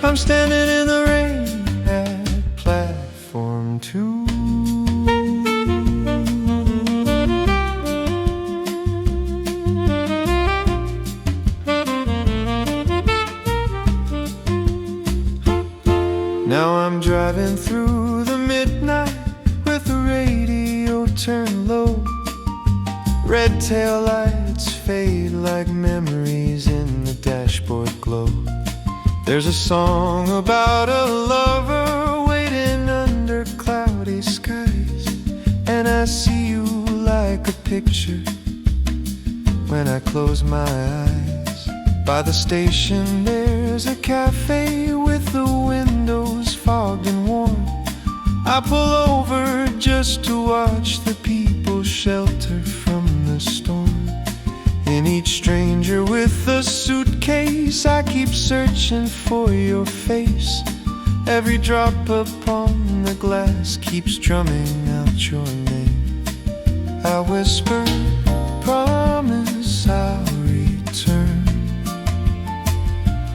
I'm standing in the rain at platform 2. Now I'm driving through the midnight with the radio turned low. Red tail lights fade like memories in the dashboard glow. There's a song about a lover waiting under cloudy skies, and I see you like a picture when I close my eyes. By the station there's a cafe with the windows fogged and warm. I pull over just to watch the people shelter from the storm. In each stranger with a suitcase, I keep searching for your face. Every drop upon the glass keeps drumming out your name. I whisper, promise I'll return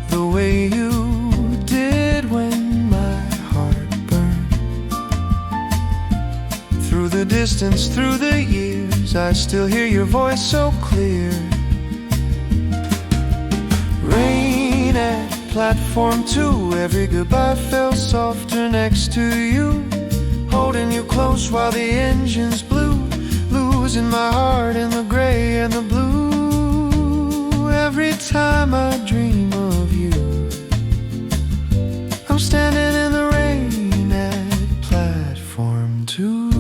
the way you did when my heart burned. Through the distance, through the years, I still hear your voice so clear. Rain at platform 2, every goodbye fell softer next to you, holding you close while the engines blew, losing my heart in the gray and the blue. Every time I dream of you, I'm standing in the rain at platform 2.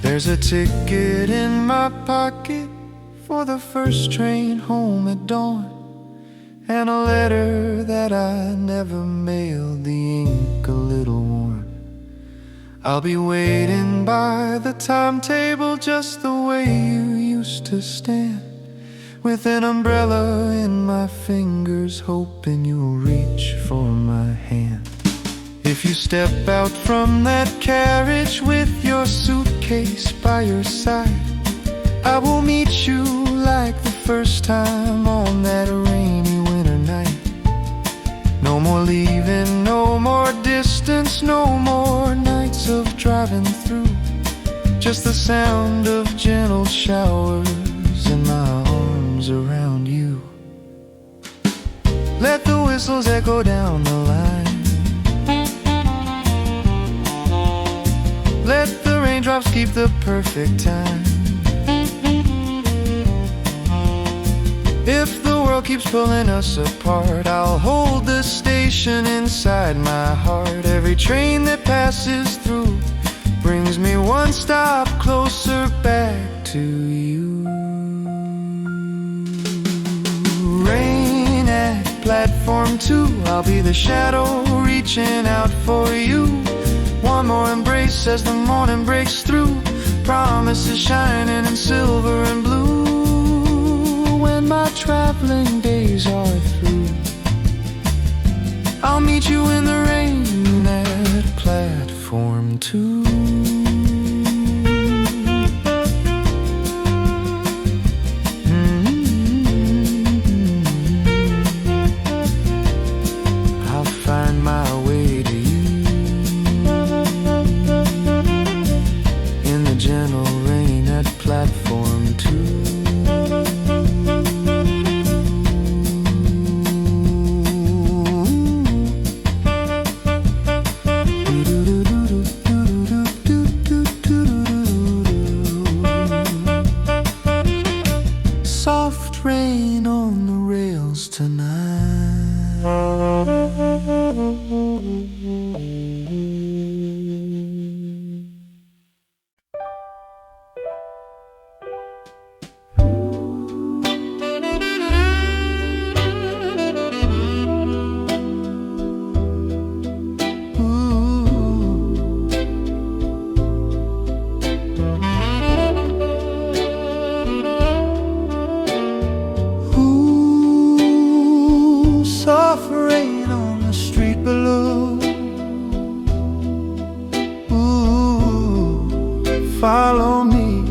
There's a ticket in my pocket for the first train home at dawn, and a letter that I never mailed, the ink a little worn. I'll be waiting by the timetable just the way you used to stand, with an umbrella in my fingers, hoping you'll reach for my hand. If you step out from that carriage with your suitcase by your side, I will meet you like the first time on that rainy winter night. more leaving, no more distance, no more nights of driving through. Just the sound of gentle showers and my arms around you. Let the whistles echo down the line. Let the raindrops keep the perfect time. If the world keeps pulling us apart, I'll hold the station inside my heart. Every train that passes through brings me one stop closer back to you. Rain at platform 2, I'll be the shadow reaching out for you. One more embrace as the morning breaks through. Promises shining in silver and blue. When my traveling days are through, I'll meet you in the rain at platform 2. I'll find my way to you in the gentle rain at platform 2. Soft rain on the rails tonight. Soft rain on the street below. Ooh, follow me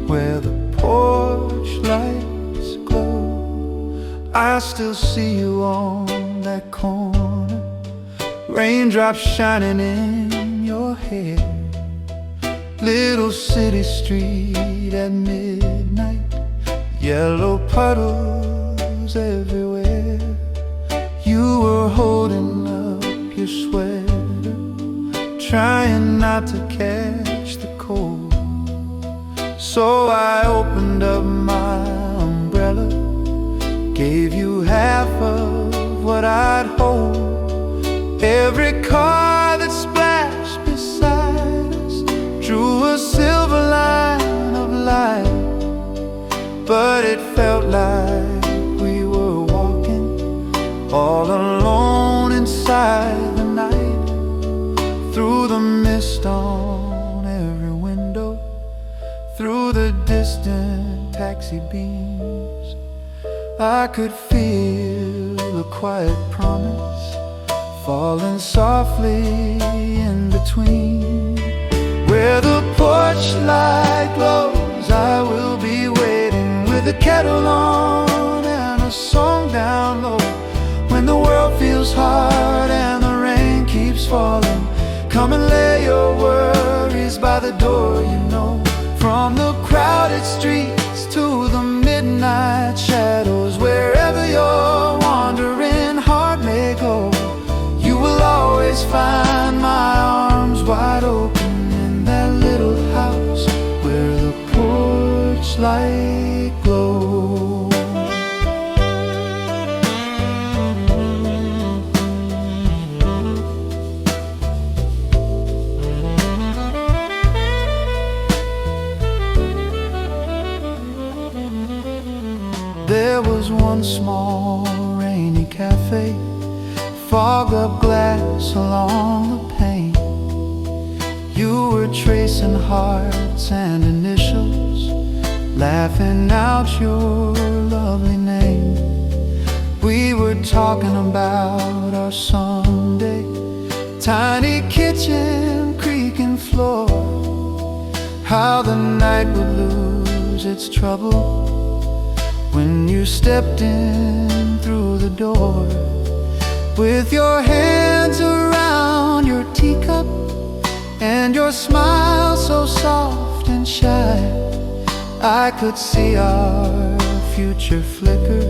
where the porch lights glow. I still see you on that corner, raindrops shining in your hair. Little city street at midnight, yellow puddles everywhere. You were holding up your sweater, trying not to catch the cold. So I opened up my umbrella, gave you half of what I'd hold. Every car that splashed beside us drew a silver line of light, but it felt like we were walking all alone inside the night. Through the mist on every window, through the distant taxi beams, I could feel a quiet promise falling softly in between. Where the porch light glows, I will be waiting with a kettle on and a song down low. When the world feels hard and the rain keeps falling, come and lay your worries by the door, you know. From the crowded streets to the midnight shadows, wherever your wandering heart may go, you will always find my arms wide open in that little house where the porch light glows. There was one small rainy cafe, fog up glass along the pane. You were tracing hearts and initials, laughing out your lovely name. We were talking about our Sunday, tiny kitchen, creaking floor, how the night would lose its trouble when you stepped in through the door. with your hands around your teacup and your smile so soft and shy. I could see our future flicker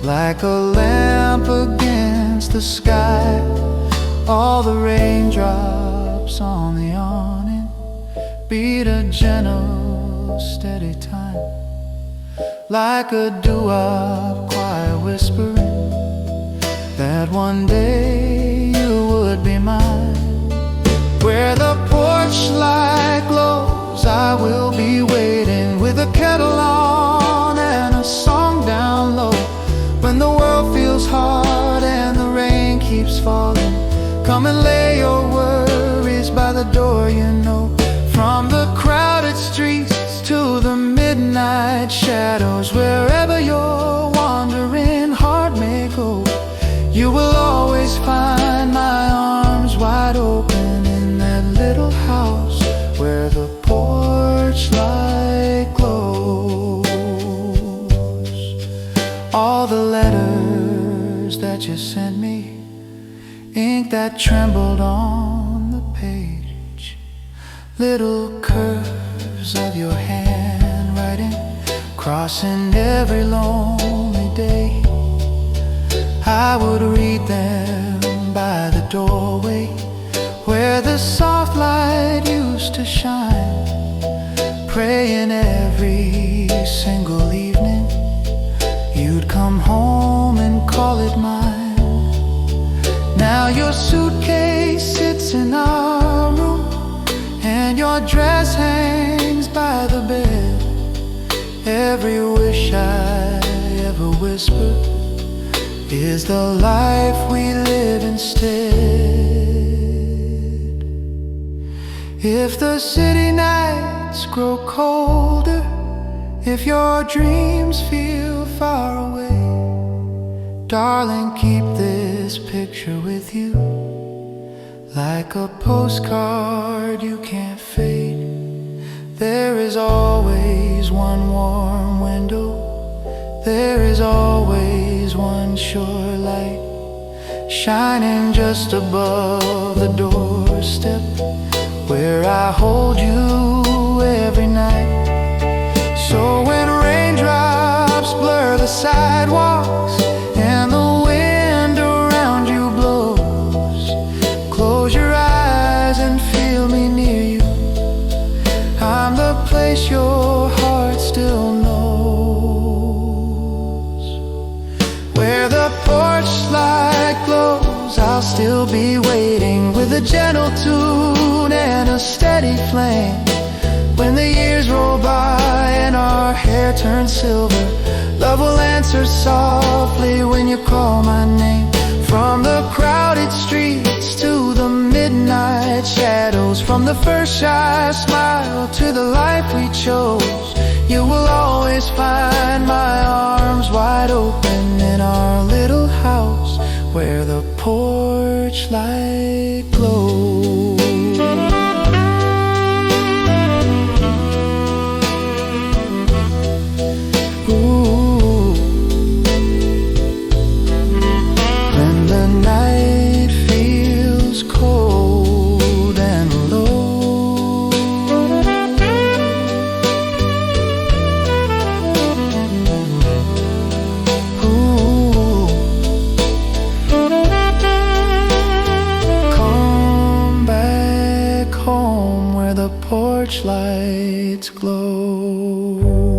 like a lamp against the sky. All the raindrops on the awning beat a gentle, steady time, like a doo-wop choir whispering that one day you would be mine. Where the porch light glows, I will be waiting with a kettle on and a song down low. When the world feels hard and the rain keeps falling, come and lay your worries by the door, you know. From the crowded streets to the midnight shadows, wherever your wandering heart may go, you will always find my arms wide open in that little house where the porch light glows. All the letters that you sent me, ink that trembled on the page, little curves of your handwriting crossing every lonely day. I would read them by the doorway where the soft light used to shine, praying every single evening you'd come home and call it mine. Now your suitcase sits in our room and your dress hangs by the bed. Every wish I ever whispered is the life we live instead. If the city nights grow colder, if your dreams feel far away, darling, keep this picture with you like a postcard you can't fade. There is always one warm window, there is always one sure light shining just above the doorstep where I hold you every night. So when raindrops blur the sidewalks and the wind around you blows, close your eyes and feel me near you. I'm the place your heart still knows. Where the porch light glows, I'll still be waiting with a gentle tune and a steady flame. When the years roll by and our hair turns silver, love will answer softly when you call my name. From the crowded streets to the midnight shadows, from the first shy smile to the life we chose, you will always find my arms wide open in our little house where the porch light glows. Lights glow.